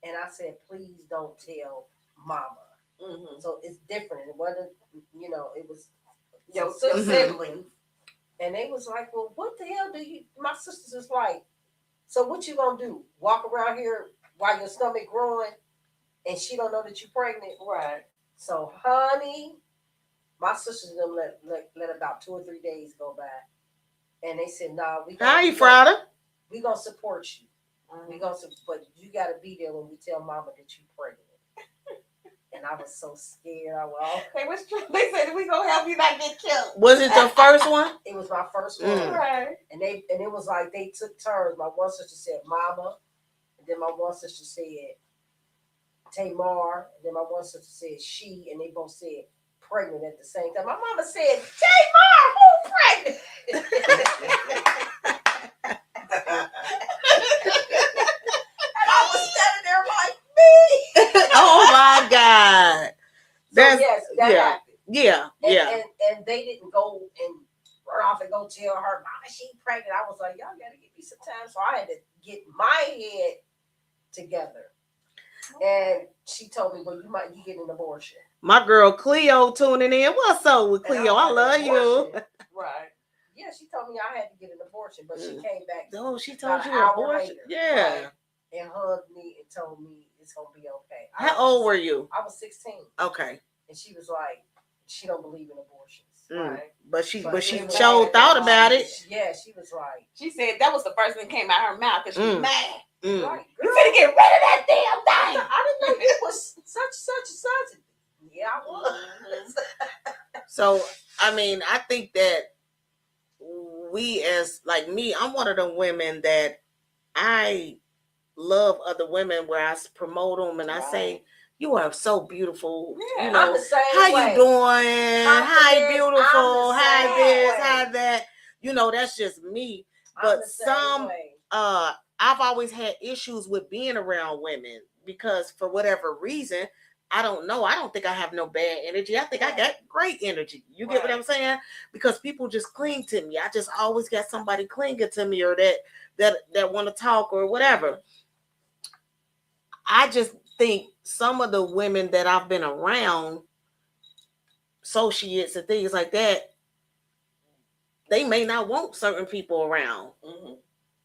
and I said, please don't tell mama. Mm-hmm. So it's different. It wasn't, it was your sibling. And they was like, well, what the hell do you? My sisters was like, so what you gonna do? Walk around here while your stomach growing, and she don't know that you're pregnant, right? So, honey, my sisters and them let about 2 or 3 days go by, and they said, "Nah, we gonna support you. We gonna, but you gotta be there when we tell mama that you're pregnant." And I was so scared. They said we gonna help you not get killed. Was it your first one? It was my first one, right? And it was like they took turns. My one sister said, "Mama," and then my one sister said, Tamar, and then my one sister said she, and they both said pregnant at the same time. My mama said, Tamar, who pregnant? And I was standing there like, me. Oh my God. That happened. Yeah. And they didn't go and run off and go tell her, mama, she pregnant. I was like, y'all gotta give me some time. So I had to get my head together. And she told me, well, you get an abortion. My girl Cleo tuning in. What's up with Cleo? I love you. Right. Yeah, she told me I had to get an abortion, but she came back. Oh, she told you an abortion? Later, yeah. Right, and hugged me and told me it's going to be okay. How old were you? I was 16. Okay. And she was like, she don't believe in abortions. Right. But she sure thought about it. Yeah, she was like. She said that was the first thing that came out of her mouth because she was mad. Right. You finna get rid of that damn thing. I didn't know it was such. Yeah, I was. So, I mean, I think that we as, like me, I'm one of them women that I love other women where I promote them and I say, you are so beautiful. Yeah, you know, I'm the same how way. You doing? Hi, beautiful. Hi, this, hi, that. You know, that's just me. But I've always had issues with being around women because for whatever reason, I don't know. I don't think I have no bad energy. I think I got great energy. You get what I'm saying? Because people just cling to me. I just always got somebody clinging to me or that want to talk or whatever. I just think some of the women that I've been around, associates and things like that, they may not want certain people around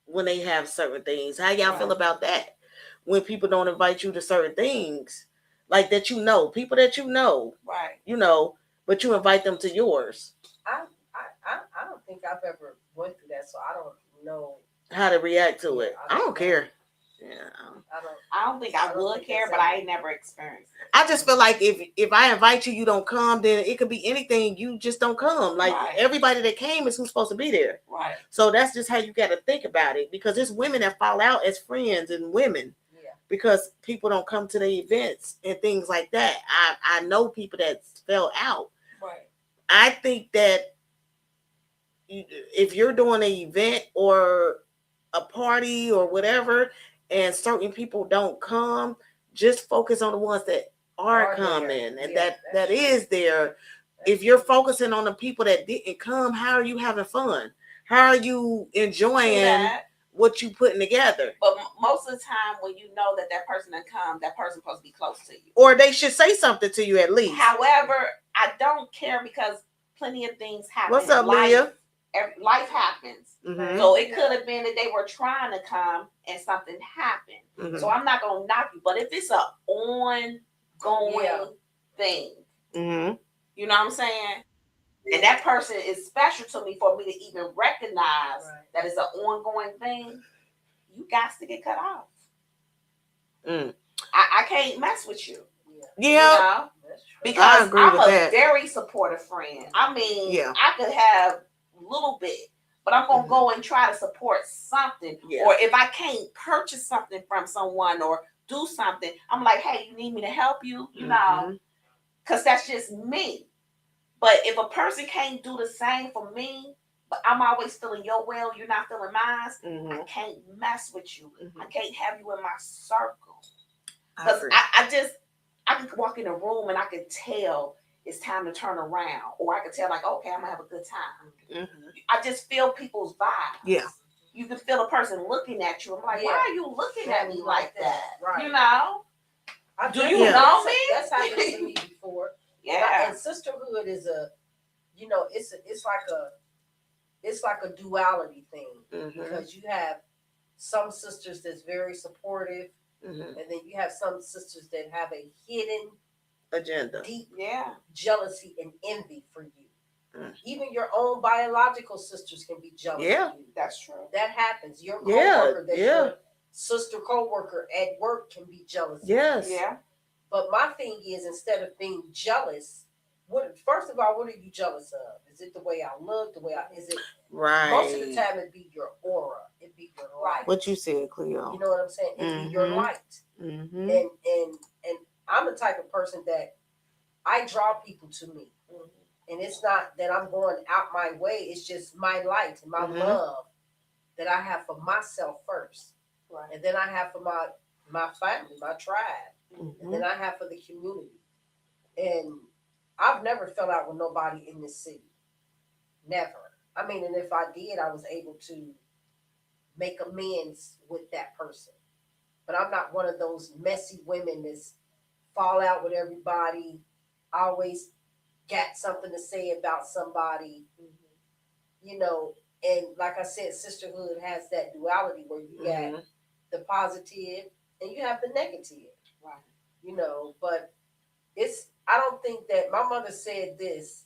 when they have certain things. How y'all feel about that? When people don't invite you to certain things, like that, people that right? But you invite them to yours. I don't think I've ever went through that, so I don't know how to react to it. I don't care. Yeah, I don't think I would care, but I ain't never experienced it. I just feel like if I invite you, you don't come, then it could be anything. You just don't come. Like everybody that came is who's supposed to be there. Right. So that's just how you got to think about it, because there's women that fall out as friends and women. Yeah. Because people don't come to the events and things like that. I know people that fell out. Right. I think that if you're doing an event or a party or whatever, and certain people don't come, just focus on the ones that are coming and that is there. If you're focusing on the people that didn't come, how are you having fun? How are you enjoying what you putting together? But most of the time when you know that person didn't come, that person's supposed to be close to you. Or they should say something to you at least. However, I don't care because plenty of things happen. What's up, Leah? Life happens. Mhm. So it could have been that they were trying to come and something happened. Mhm. So I'm not gonna knock you, but if it's an ongoing thing, you know what I'm saying? And that person is special to me for me to even recognize that it's an ongoing thing, you got to get cut off. I can't mess with you. Yeah. You know? Because I'm a very supportive friend. I mean, I could have a little bit, but I'm going to go and try to support something. Or if I can't purchase something from someone or do something, I'm like, hey, you need me to help you? You know? Because that's just me. But if a person can't do the same for me, but I'm always feeling your well, you're not feeling mine, I can't mess with you. I can't have you in my circle. Because I can walk in a room and I can tell it's time to turn around. Or I can tell like, okay, I'm going to have a good time. I just feel people's vibes. Yeah. You can feel a person looking at you. I'm like, why are you looking at me like that? Right. You know? Do you know me? That's happened to me before. Yeah. And sisterhood is it's like a duality thing because you have some sisters that's very supportive, and then you have some sisters that have a hidden agenda, deep jealousy and envy for you. Even your own biological sisters can be jealous of you. That's true. That happens. Your coworker, your sister coworker at work can be jealous. Yes. Of you. Yeah. But my thing is, instead of being jealous, first of all, what are you jealous of? Is it the way I look? Is it right? Most of the time, it'd be your aura. It'd be your light. What you said, Cleo. You know what I'm saying? It'd be your light. And I'm the type of person that I draw people to me, and it's not that I'm going out my way. It's just my light and my love that I have for myself first, and then I have for my family, my tribe. And then I have for the community. And I've never fell out with nobody in this city. Never. I mean, and if I did, I was able to make amends with that person. But I'm not one of those messy women that's fall out with everybody, always got something to say about somebody, you know. And like I said, sisterhood has that duality where you got the positive and you have the negative. Right. You know, but I don't think that my mother said this.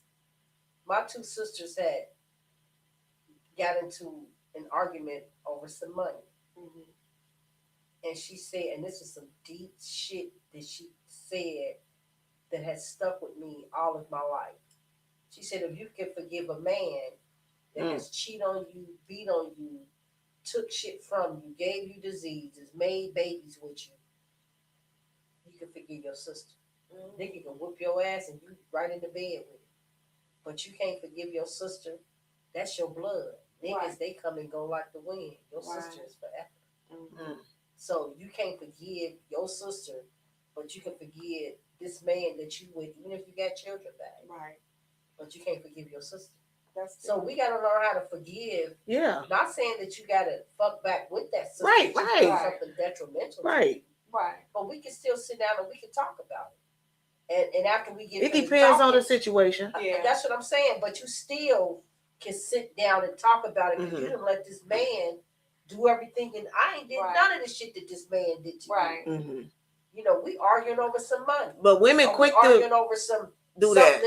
My two sisters had got into an argument over some money. And she said, and this is some deep shit that she said that has stuck with me all of my life. She said, if you can forgive a man that has cheated on you, beat on you, took shit from you, gave you diseases, made babies with you, you can forgive your sister. Nigga can whoop your ass and you right in the bed with it. But you can't forgive your sister. That's your blood. Niggas, they come and go like the wind. Your sister is forever. So you can't forgive your sister, but you can forgive this man that you with, even if you got children back. Right. But you can't forgive your sister. So we got to learn how to forgive. Yeah. Not saying that you got to fuck back with that sister. Right. Something detrimental. Right. Right. But we can still sit down and we can talk about it. And after we get it depends on the situation. Yeah. That's what I'm saying. But you still can sit down and talk about it because you didn't let this man do everything, and I ain't did none of the shit that this man did to you. You know, we arguing over some money. But women quick to arguing over some do that.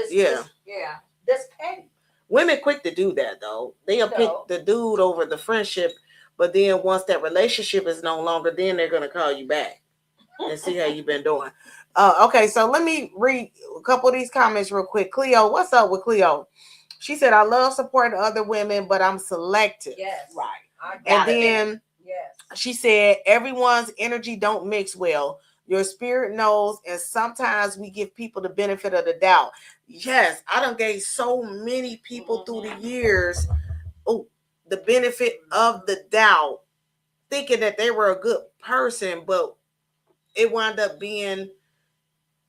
That's petty. Women quick to do that though. They'll pick the dude over the friendship, but then once that relationship is no longer, then they're gonna call you back and see how you've been doing. Okay, so let me read a couple of these comments real quick. Cleo, what's up with Cleo? She said, I love supporting other women, but I'm selective. Yes. Right. And then she said, everyone's energy don't mix well. Your spirit knows, and sometimes we give people the benefit of the doubt. Yes, I done gave so many people through the years the benefit of the doubt, thinking that they were a good person, but it wound up being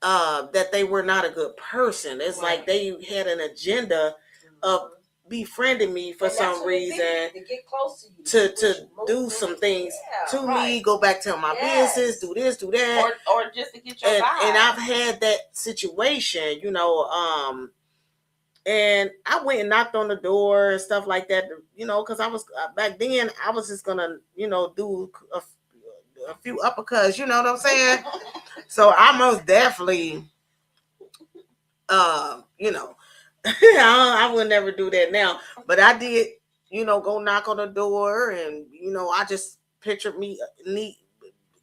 that they were not a good person. It's like they had an agenda of befriending me for some reason to get close to you, to do some things to me, go back to my business, do this, do that, or just to get your vibe. And I've had that situation, you know, And I went and knocked on the door and stuff like that, you know, because I was back then I was just gonna, you know, do a few uppercuts, you know what I'm saying? So I most definitely, you know, I would never do that now, but I did, you know, go knock on the door, and you know, I just pictured me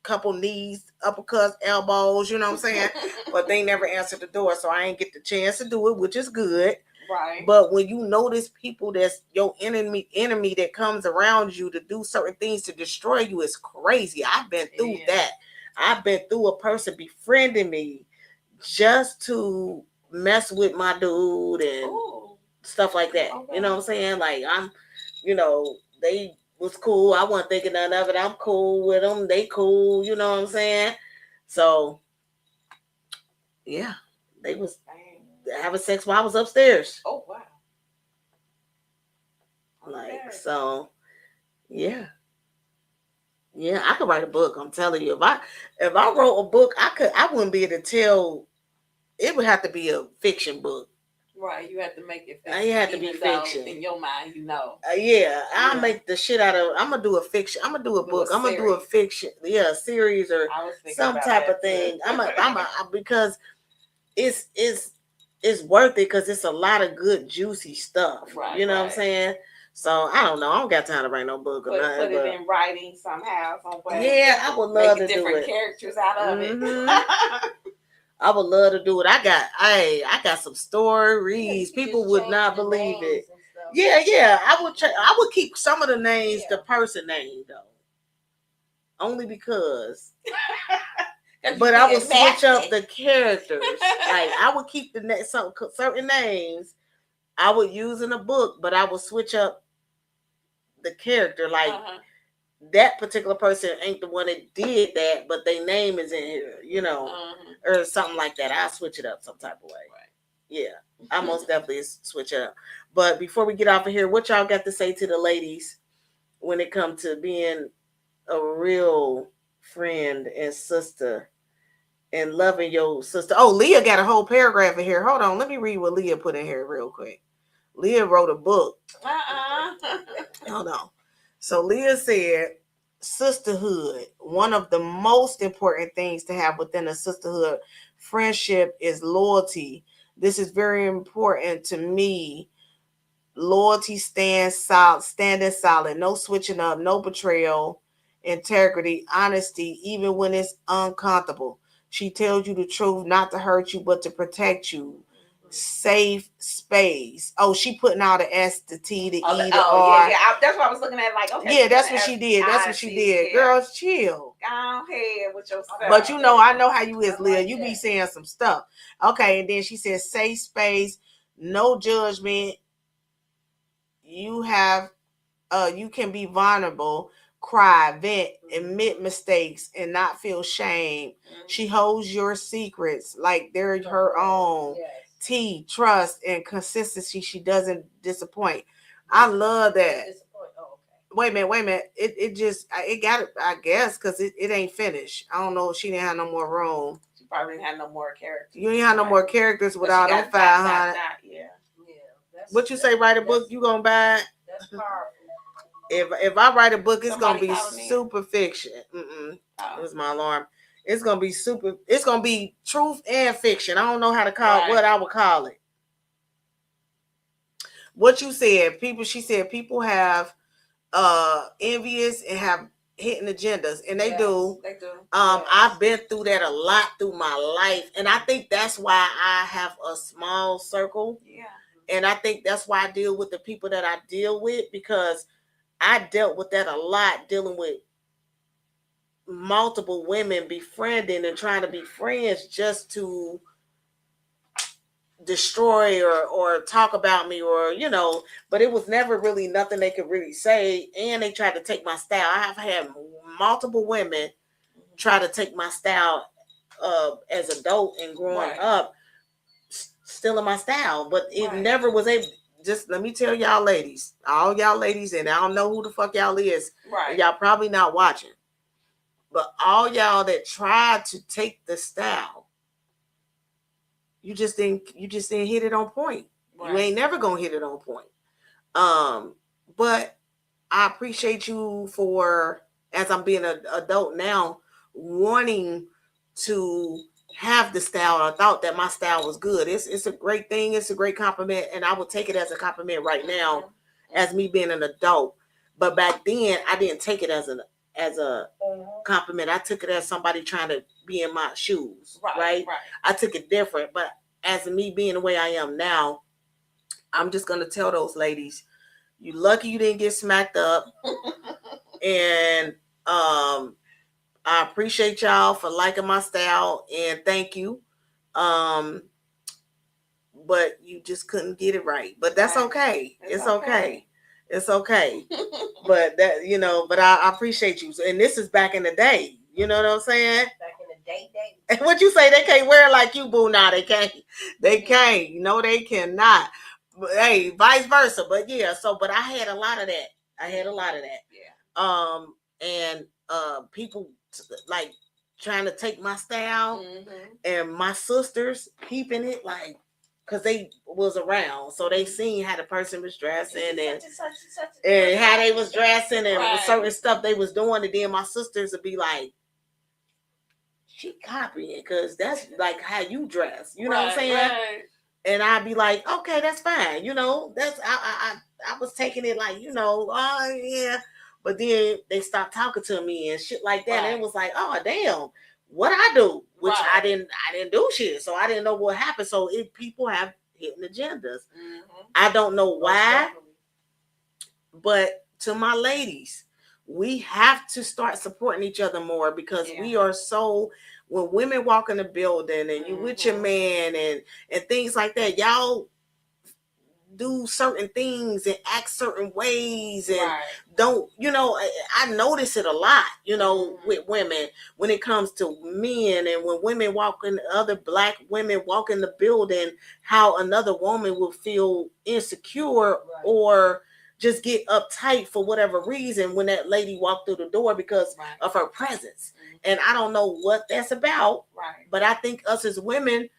couple knees, uppercuts, elbows, you know what I'm saying? But they never answered the door, so I ain't get the chance to do it, which is good. Right. But when you notice people that's your enemy that comes around you to do certain things to destroy you, it's crazy. I've been through that. I've been through a person befriending me just to mess with my dude and stuff like that. Okay. You know what I'm saying? Like, I'm, you know, they was cool. I wasn't thinking none of it. I'm cool with them. They cool. You know what I'm saying? So, yeah, they was having sex while I was upstairs. Oh, wow. Like, so, yeah. Yeah, I could write a book. I'm telling you, if I wrote a book, I wouldn't be able to tell. It would have to be a fiction book. Right, you have to make it fiction. I had to be fiction. In your mind, you know. I'll make the shit out of. I'm gonna do a fiction. I'm gonna do a book. I'm gonna do a fiction. Yeah, a series or some type of thing. Because it's worth it, because it's a lot of good juicy stuff. Right, you know what I'm saying? So I don't know. I don't got time to write no book or nothing. Put it in writing somehow, some way. Yeah, I would love to do it. Different characters out of it. I would love to do it. I got some stories. People would not believe it. Yeah. I would keep some of the names, the person name though. Only because. But I would switch up the characters. Like, I would keep some certain names I would use in a book, but I would switch up the character. Like, that particular person ain't the one that did that, but their name is in here, you know, or something like that. I'll switch it up some type of way. Right. Yeah, I most definitely switch it up. But before we get off of here, what y'all got to say to the ladies when it comes to being a real friend and sister and loving your sister? Oh, Leah got a whole paragraph in here. Hold on, let me read what Leah put in here real quick. Leah wrote a book. Hold on. So Leah said, sisterhood, one of the most important things to have within a sisterhood friendship is loyalty. This is very important to me. Loyalty standing solid, no switching up, no betrayal, integrity, honesty, even when it's uncomfortable. She tells you the truth, not to hurt you, but to protect you. Safe space. Oh, she putting all the S, the T, the E, the R. Yeah. That's what I was looking at. Like, okay. Yeah, that's what she did. That's what she did. Girls, chill. Go ahead with your stuff. But you know, I know how you is, Leah. You be saying some stuff. Okay, and then she says, safe space, no judgment. You can be vulnerable, cry, vent, admit mistakes, and not feel shame. She holds your secrets like they're her own. Yes. T, trust, and consistency. She doesn't disappoint. I love that. Oh, okay. Wait a minute. It got it, I guess, because it ain't finished. I don't know if she didn't have no more room. She probably didn't have no more characters. You ain't have no more characters without them 500. Yeah. What you say, write a book, you gonna buy it? That's powerful. If I write a book, it's gonna be super fiction. It was my alarm. It's gonna be super. It's gonna be truth and fiction. I don't know how to call what I would call it. What you said, she said people have envious and have hidden agendas, and they do. They do. I've been through that a lot through my life, and I think that's why I have a small circle. Yeah. And I think that's why I deal with the people that I deal with, because I dealt with that a lot, dealing with multiple women befriending and trying to be friends just to destroy or talk about me, or, you know, but it was never really nothing they could really say. And they tried to take my style. I have had multiple women try to take my style as adult and growing up, stealing my style, but it never was able. Just let me tell y'all ladies, all y'all ladies, and I don't know who the fuck y'all is. Right. Y'all probably not watching. But all y'all that tried to take the style, you just didn't hit it on point. Right. You ain't never gonna hit it on point. But I appreciate you for, as I'm being an adult now, wanting to have the style. I thought that my style was good. It's a great thing. It's a great compliment, and I will take it as a compliment right now, as me being an adult. But back then, I didn't take it as a compliment. I took it as somebody trying to be in my shoes. Right. I took it different. But as me being the way I am now, I'm just gonna tell those ladies, you lucky you didn't get smacked up. And I appreciate y'all for liking my style, and thank you. But you just couldn't get it right. But that's okay. It's okay. It's okay. But that, but I appreciate you. And this is back in the day. You know what I'm saying? Back in the day. What you say? They can't wear it like you, boo. Nah, they can't. They can't. No, they cannot. But, hey, vice versa. But yeah, but I had a lot of that. Yeah. And people like trying to take my style, and my sisters peeping it, like, because they was around, so they seen how the person was dressing and how they was dressing and certain stuff they was doing, and then my sisters would be like, she copying because that's like how you dress, you know what I'm saying? Right. And I'd be like, okay, that's fine, that's I was taking it like, oh yeah, but then they stopped talking to me and shit like that, and it was like, oh damn, what I do, which I didn't do shit, so I didn't know what happened. So people have hidden agendas. I don't know why, but to my ladies, we have to start supporting each other more, because we are so, when women walk in the building and you with your man and things like that, y'all do certain things and act certain ways and don't, I notice it a lot, with women when it comes to men, and when women walk in, other black women walk in the building, how another woman will feel insecure or just get uptight for whatever reason when that lady walked through the door because of her presence. And I don't know what that's about, but I think us as women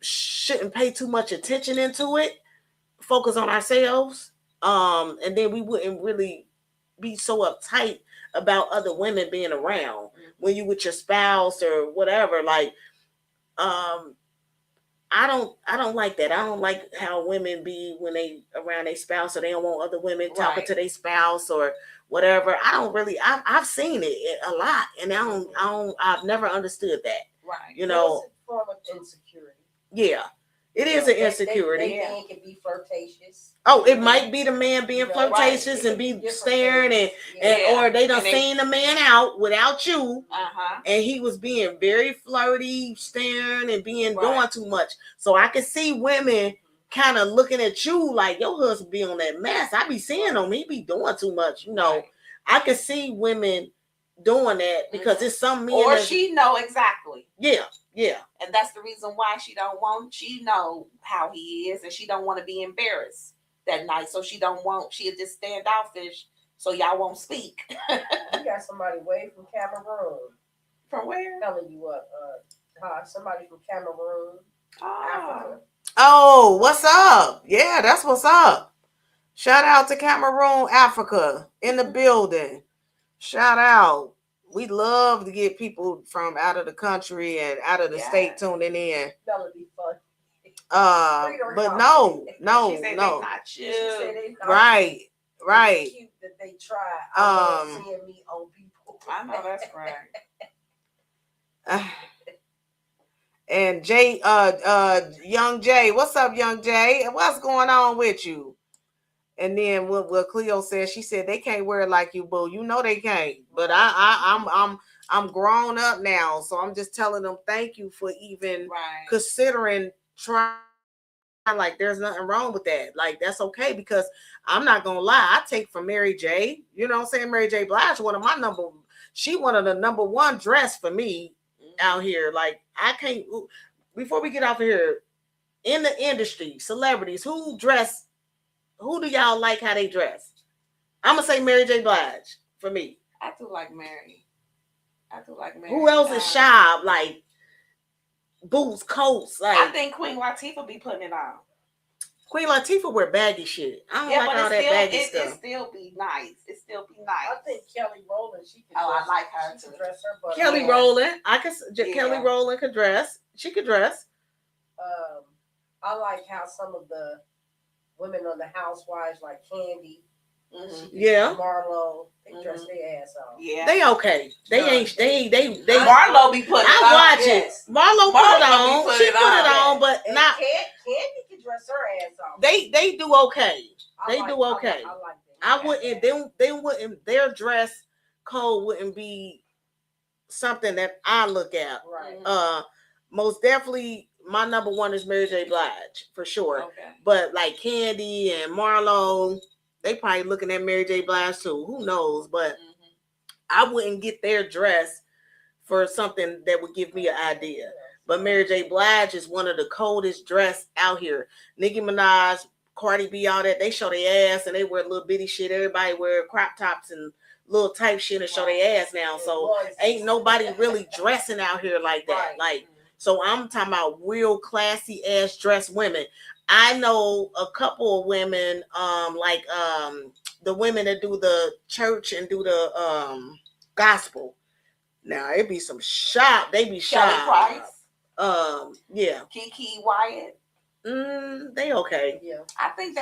shouldn't pay too much attention into it, focus on ourselves, and then we wouldn't really be so uptight about other women being around when you with your spouse or whatever. Like, I don't like that. I don't like how women be when they around their spouse, or they don't want other women talking to their spouse or whatever. I don't really. I've seen it a lot, and I've never understood that. Right. It's a form of insecurity. Yeah, it is an insecurity. They man can be flirtatious. Oh, it might be the man being flirtatious and be staring and or they done seen the man out without you, and he was being very flirty, staring and being doing too much. So I can see women kind of looking at you like, your husband be on that mess. I be seeing him, he be doing too much. I can see women doing that because it's some men, or she know exactly. Yeah. And that's the reason why she know how he is, and she don't want to be embarrassed that night. So she'll just standoffish so y'all won't speak. You got somebody way from Cameroon. From where? Telling you what, somebody from Cameroon, Africa. Oh, what's up? Yeah, that's what's up. Shout out to Cameroon, Africa, in the building. Shout out. We love to get people from out of the country and out of the state tuning in. That would be fun. But no. Right. It's cute that they try. Seeing me on people. I know that's right. And Jay, Young Jay, what's up, Young Jay? What's going on with you? And then what Cleo said, she said they can't wear it like you, boo. You know they can't. But I'm grown up now, so I'm just telling them thank you for even considering trying. Like, there's nothing wrong with that. Like, that's okay, because I'm not gonna lie, I take from Mary J. You know what I'm saying? Mary J. Blige, one of the number one dress for me out here. Like, I can't. Before we get off of here, in the industry, celebrities who do y'all like how they dress? I'm gonna say Mary J. Blige for me. I do like Mary. Who else is shy? Like boots, coats. Like, I think Queen Latifah be putting it on. Queen Latifah wear baggy shit. I don't like all that baggy stuff. It still be nice. It still be nice. I think Kelly Rowland, she can. I like her she too. Can dress her butt. Kelly Rowland, Kelly Rowland could dress. She could dress. I like how some of the women on the Housewives, like Candy, Marlo, they dress their ass off. Yeah, they okay. They ain't. They. Marlo be putting. I watch it. Marlo put it on. She put it on, but and not. Candy can dress her ass off. They do okay. They do okay. I like that. I wouldn't. They wouldn't. Their dress code wouldn't be something that I look at. Right. Most definitely. My number one is Mary J. Blige for sure. Okay. But like Candy and Marlo, they probably looking at Mary J. Blige too. Who knows? But I wouldn't get their dress for something that would give me an idea. But Mary J. Blige is one of the coldest dressed out here. Nicki Minaj, Cardi B, all that, they show their ass and they wear little bitty shit. Everybody wear crop tops and little type shit and show their ass now. So ain't nobody really dressing out here like that. Like, so I'm talking about real classy ass dressed women. I know a couple of women, the women that do the church and do the gospel. Now it be some shop. They be shop. Yeah. Kiki Wyatt. They okay. Yeah. I think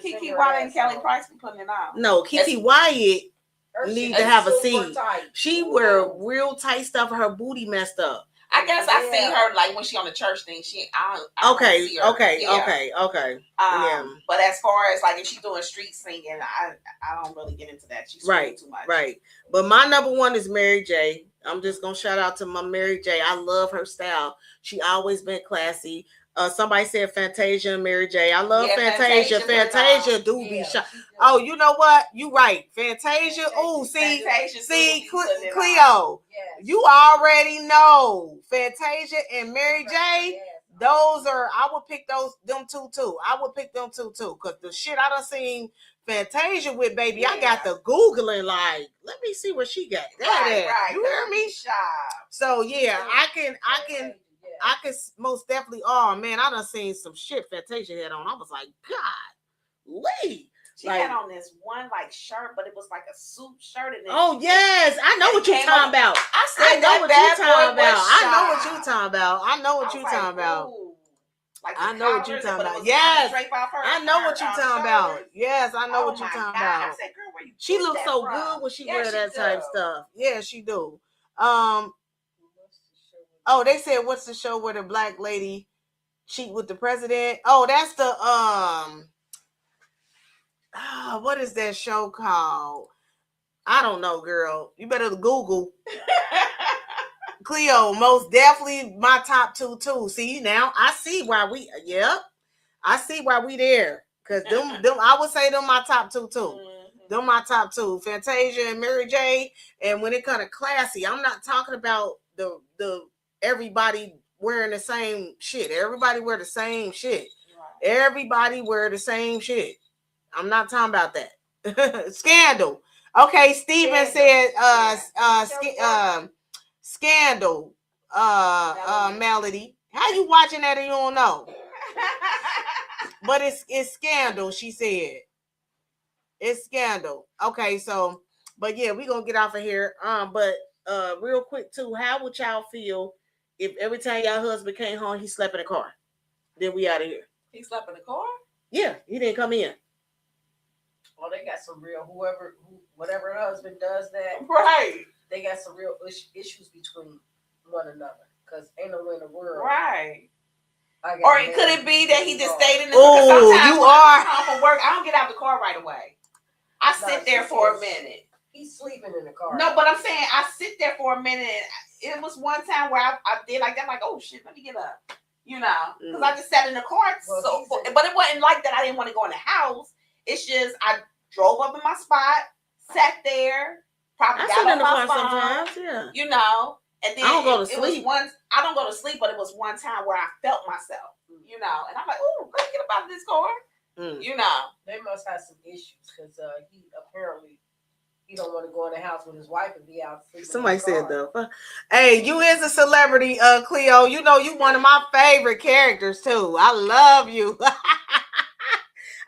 Kiki Wyatt and Kelly Price be putting it on. No, Kiki Wyatt need to have a scene. Tight. She wear real tight stuff. Her booty messed up. I guess I seen her like when she on the church thing. Okay. But as far as like if she's doing street singing, I don't really get into that. She's too much. Right. But my number one is Mary J. I'm just gonna shout out to my Mary J. I love her style. She always been classy. Somebody said Fantasia and Mary J. I love Fantasia. Fantasia do be shot. Oh, you know what? You right. Fantasia. Oh, see, Cleo. Yes. You already know Fantasia and Mary J. Those are. I would pick them two too. Cause the shit I done seen Fantasia with, baby. I got the Googling like. Let me see what she got. Right. You hear me? So yeah, I can most definitely. Oh man, I done seen some shit Fantasia had on. I was like, God, Lee. She had on this one like shirt, but it was like a suit shirt. And oh yes, I know what you're talking about. I know what you're talking about. I know what you're talking about. Like I know what you're talking about. Yes, I know what you're talking about. Yes, I know what you're talking about. I said, girl, where you she looks so good when she wear that type stuff. Yeah, she do. Oh, they said, what's the show where the black lady cheat with the president? Oh, that's the what is that show called? I don't know, girl. You better Google. Cleo, most definitely my top two too. See now, I see why we. Yep, I see why we there. Cause them, I would say them my top two too. Them my top two. Fantasia and Mary J. And when it kind of classy, I'm not talking about the everybody wearing the same shit. Everybody wear the same shit. Right. Everybody wear the same shit. I'm not talking about that. Scandal. Okay, Steven said Scandal. Melody. How you watching that and you don't know? But it's Scandal, she said. It's Scandal. Okay, so but yeah, we gonna get off of here. But real quick too, how would y'all feel if every time y'all husband came home, he slept in the car? Then we out of here. He slept in the car? Yeah, he didn't come in. Well, they got some real whatever husband does that. Right. They got some real issues between one another because ain't no way in the world. Right. Or could it be that he just stayed in the car? Oh, you are. Home from work, I don't get out the car right away. I sit there for a minute. He's sleeping in the car. No, but I'm saying I sit there for a minute. It was one time where I did like that. Like, oh shit, let me get up. You know, because I just sat in the car. But it wasn't like that. I didn't want to go in the house. It's just I drove up in my spot, sat there, probably got on my phone. Sometimes, yeah. You know, and then I don't go to sleep. I don't go to sleep, but it was one time where I felt myself. You know, and I'm like, oh, let me get up out of this car. You know, they must have some issues because he apparently. He don't want to go in the house with his wife and be out sleeping. Somebody said though. Hey, you is a celebrity, Cleo. You know you one of my favorite characters too. I love you.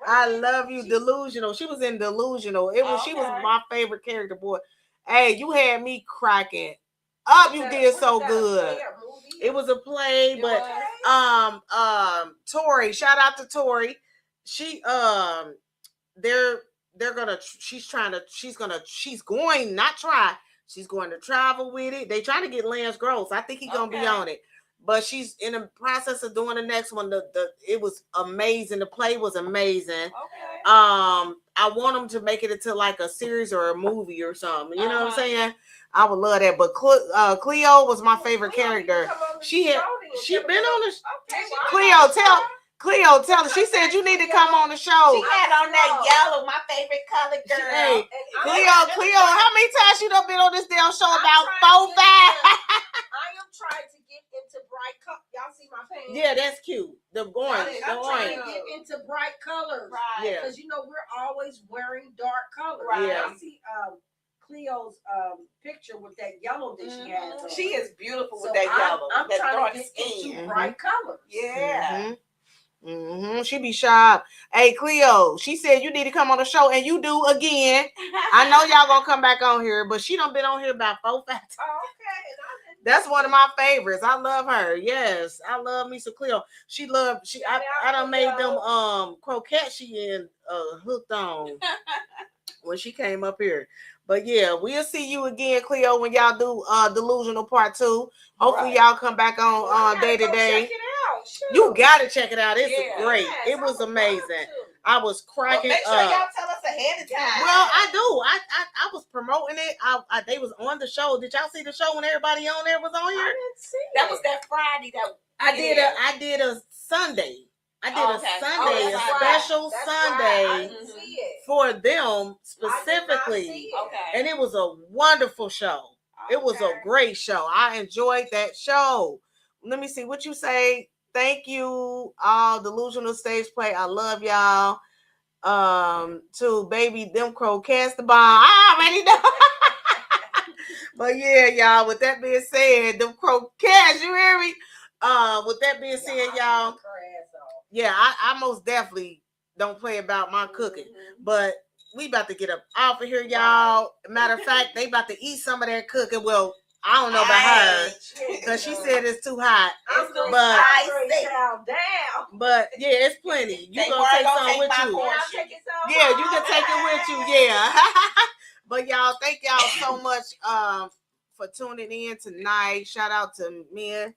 I love you. Delusional. She was in Delusional. She was my favorite character, boy. Hey, you had me cracking up. You did so good. It was a play, but Tori, shout out to Tori. She she's going to travel with it. They trying to get Lance Gross. I think he's gonna be on it. But she's in the process of doing the next one. It was amazing. The play was amazing. Okay. I want them to make it into like a series or a movie or something. You know what I'm saying? I would love that. But Cleo was my favorite character. She been on the Cleo, tell her. She said you need to come on the show. She had on that yellow, my favorite color, girl. Hey, Cleo, how many times you done been on this damn show about 4, 5? I am trying to get into bright colors. Y'all see my pants? Yeah, that's cute. The orange. I'm trying to get into bright colors. Right. Yeah. Because we're always wearing dark colors. Right. Yeah. I see Cleo's picture with that yellow that she has on. She is beautiful with So that yellow. I'm that trying dark to get skin. into bright colors. Yeah. She be sharp. Hey, Cleo, she said you need to come on the show, and you do again. I know y'all gonna come back on here, but she done been on here about 4, 5 times. Oh, okay. That's one of my favorites. I love her. Yes, I love me some Cleo. I done made them croquettes she hooked on when she came up here. But yeah, we'll see you again, Cleo, when y'all do Delusional Part 2. Hopefully y'all come back on Day to Day. Check it out. Sure. You gotta check it out. It's great. Yes, It was amazing. I was cracking make sure up. y'all tell us ahead of time. Well, I do. I was promoting it. They was on the show. Did y'all see the show when everybody on there was on here? I didn't see That was that Friday that I did a Sunday. I did a Sunday, a special Sunday I didn't see it. for them specifically. Okay. And it was a wonderful show. It was a great show. I enjoyed that show. Let me see what you say. Thank you, all Delusional Stage Play. I love y'all. To baby, them croquettes the bomb. I already know. But yeah, y'all. With that being said, them croquettes. You hear me? With that being said, y'all. Yeah, I most definitely don't play about my cooking, but we about to get up off of here, y'all. Matter of fact, they about to eat some of that cooking. Well, I don't know about her because she said it's too hot. But yeah, it's plenty. You gonna take some with you? Yeah, you can take it with you. Yeah. But y'all, thank y'all so much for tuning in tonight. Shout out to Men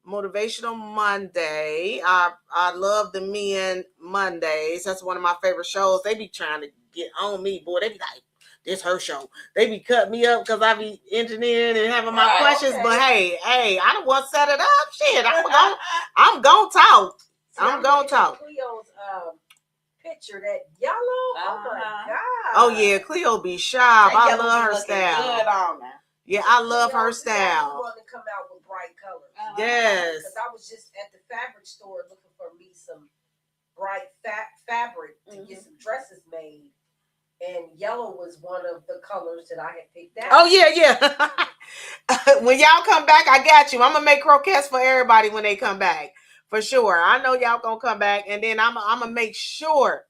Motivational Monday. I love the Men Mondays. That's one of my favorite shows. They be trying to get on me, boy. They be like, this her show. They be cutting me up because I be engineering and having my questions. Okay. But hey, I don't want to set it up. Shit, I'm gonna talk. I'm gonna talk. Cleo's picture, that yellow. Oh my god. Oh yeah, Cleo be sharp. I love her style. Good on her. Yeah, I love her style. I want to come out with bright colors. Yes. Because I was just at the fabric store looking for me some bright fabric to get some dresses made. And yellow was one of the colors that I had picked out. Oh, yeah. When y'all come back, I got you. I'm going to make croquettes for everybody when they come back. For sure. I know y'all going to come back. And then I'm going to make sure.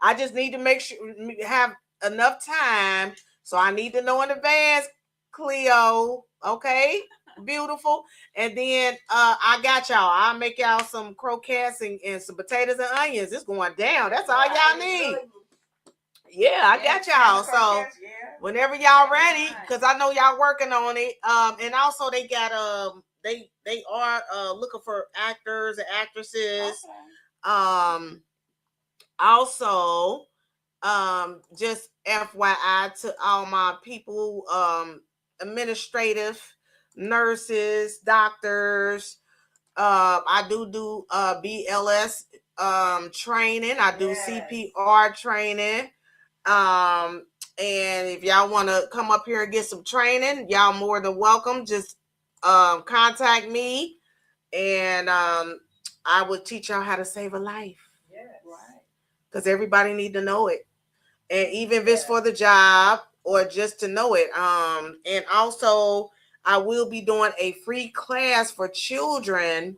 I just need to make sure have enough time. So I need to know in advance, Cleo. Okay? Beautiful. And then I got y'all. I'll make y'all some croquettes and some potatoes and onions. It's going down. That's all y'all need. Yeah, I got y'all. So whenever y'all ready, because I know y'all working on it. And also they got they are looking for actors and actresses. Okay. Also, just FYI to all my people, administrative, nurses, doctors. I do BLS training. I do CPR training. And if y'all want to come up here and get some training, y'all more than welcome. Just contact me, and I will teach y'all how to save a life. Yes. Right. Because everybody need to know it, and even if it's for the job or just to know it. And also I will be doing a free class for children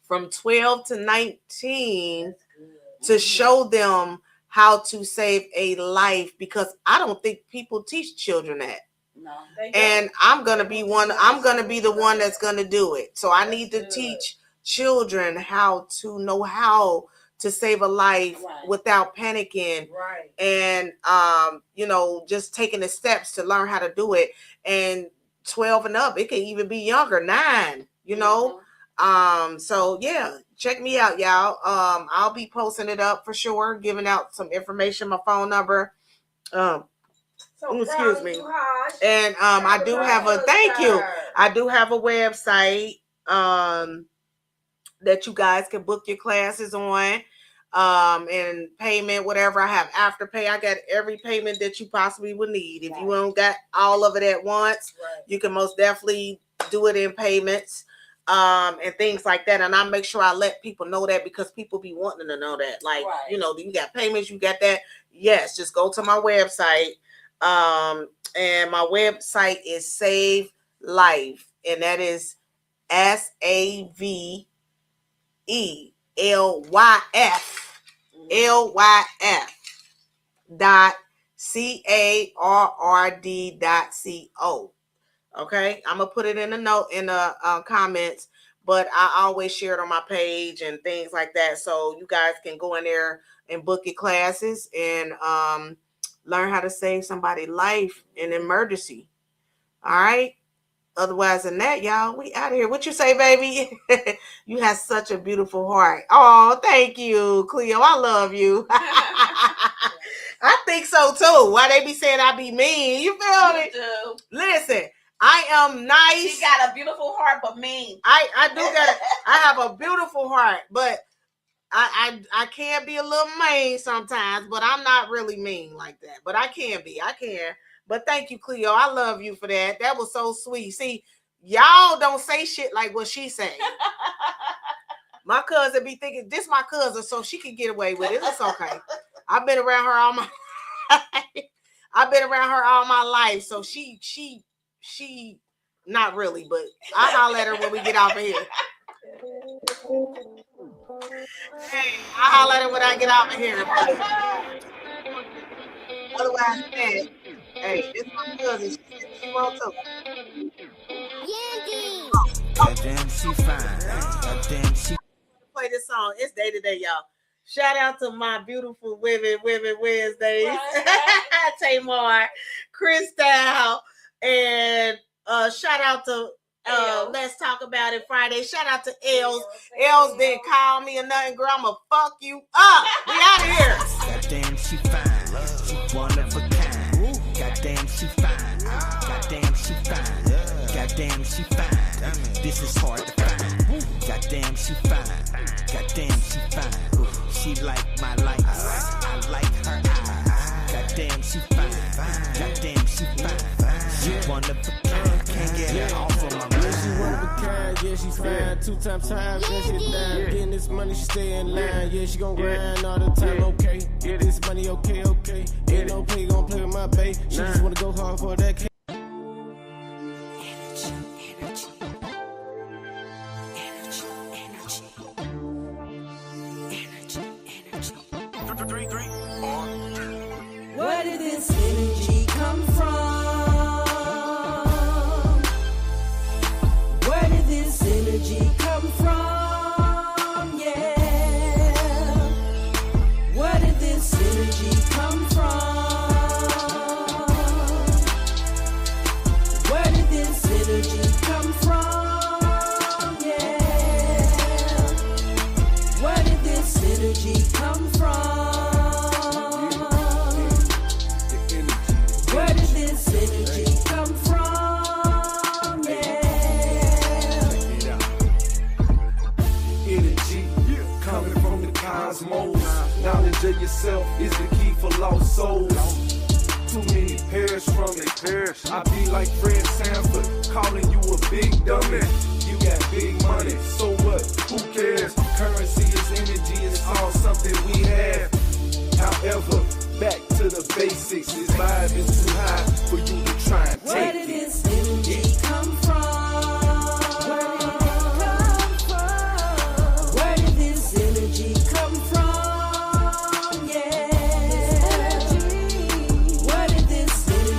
from 12 to 19 to show them how to save a life, because I don't think people teach children that. No, and I'm going to be the one that's going to do it. So I need to teach children how to save a life without panicking. Right. And, just taking the steps to learn how to do it. And 12 and up, it can even be younger, 9, So yeah, check me out, y'all. I'll be posting it up for sure, giving out some information, my phone number. Excuse me. And I do have a website that you guys can book your classes on, and payment, whatever. I have Afterpay. I got every payment that you possibly would need. If you don't got all of it at once, you can most definitely do it in payments, and things like that. And I make sure I let people know that, because people be wanting to know that. Like, you got payments, you got that. Yes, just go to my website. And my website is Save Life, and that is SAVELYF .CARRD.CO. Okay, I'm gonna put it in the note in the comments, but I always share it on my page and things like that, so you guys can go in there and book your classes and learn how to save somebody's life in emergency. All right. Otherwise than that, y'all, we out of here. What you say, baby? You have such a beautiful heart. Oh, thank you, Cleo. I love you. I think so too. Why they be saying I be mean? You feel me? Listen, I am nice. She got a beautiful heart, but mean. I do got it. I have a beautiful heart, but I can be a little mean sometimes, but I'm not really mean like that. But I can be. But thank you, Cleo. I love you for that. That was so sweet. See, y'all don't say shit like what she say. My cousin be thinking, this my cousin, so she can get away with it. It's okay. I've been around her all my life. So she not really, but I holler at her when we get off of here. Hey, I holler at her when I get off of here. Otherwise, man, hey, this my cousin. She won't tell me. Goddamn, she fine. Goddamn, she. Play this song. It's day to day, y'all. Shout out to my beautiful women Wednesdays. Tamar, Crystal, and shout out to Let's Talk About It Friday. Shout out to Els. Els didn't call me or nothing, girl. I'ma fuck you up. We out of here. Goddamn, she fine. She one of a kind. Goddamn, she fine. Goddamn, she fine. Goddamn, she fine. This is hard to find. Goddamn, she fine. Goddamn, she fine. She like my lights. I like her eyes. Goddamn, she fine. Goddamn, she fine. She one of a kind. Can't get her off of my mind. She one of a kind, yeah, she's fine. 2 times time, yeah, she down. Getting this money, she stay in line. Yeah, she gon' grind all the time, okay. Get this money, okay. Ain't no play, gon' play with my bae. She just wanna go hard for that cake. Where did this energy come from? Where did this energy come from? Yeah. Where did this energy come from? Where did this energy come from? Yeah. Where did this energy come from? Where did this energy come from? Yeah. Energy coming from the cosmos. Knowledge of yourself is the key for lost souls. Too many perish from it. I be like Fred Sanford, calling you a big dummy. You got big money, so what? Who cares? Currency is energy, it's all something we have. However, back to the basics. This vibe is too high for you to try and Where take did it. this energy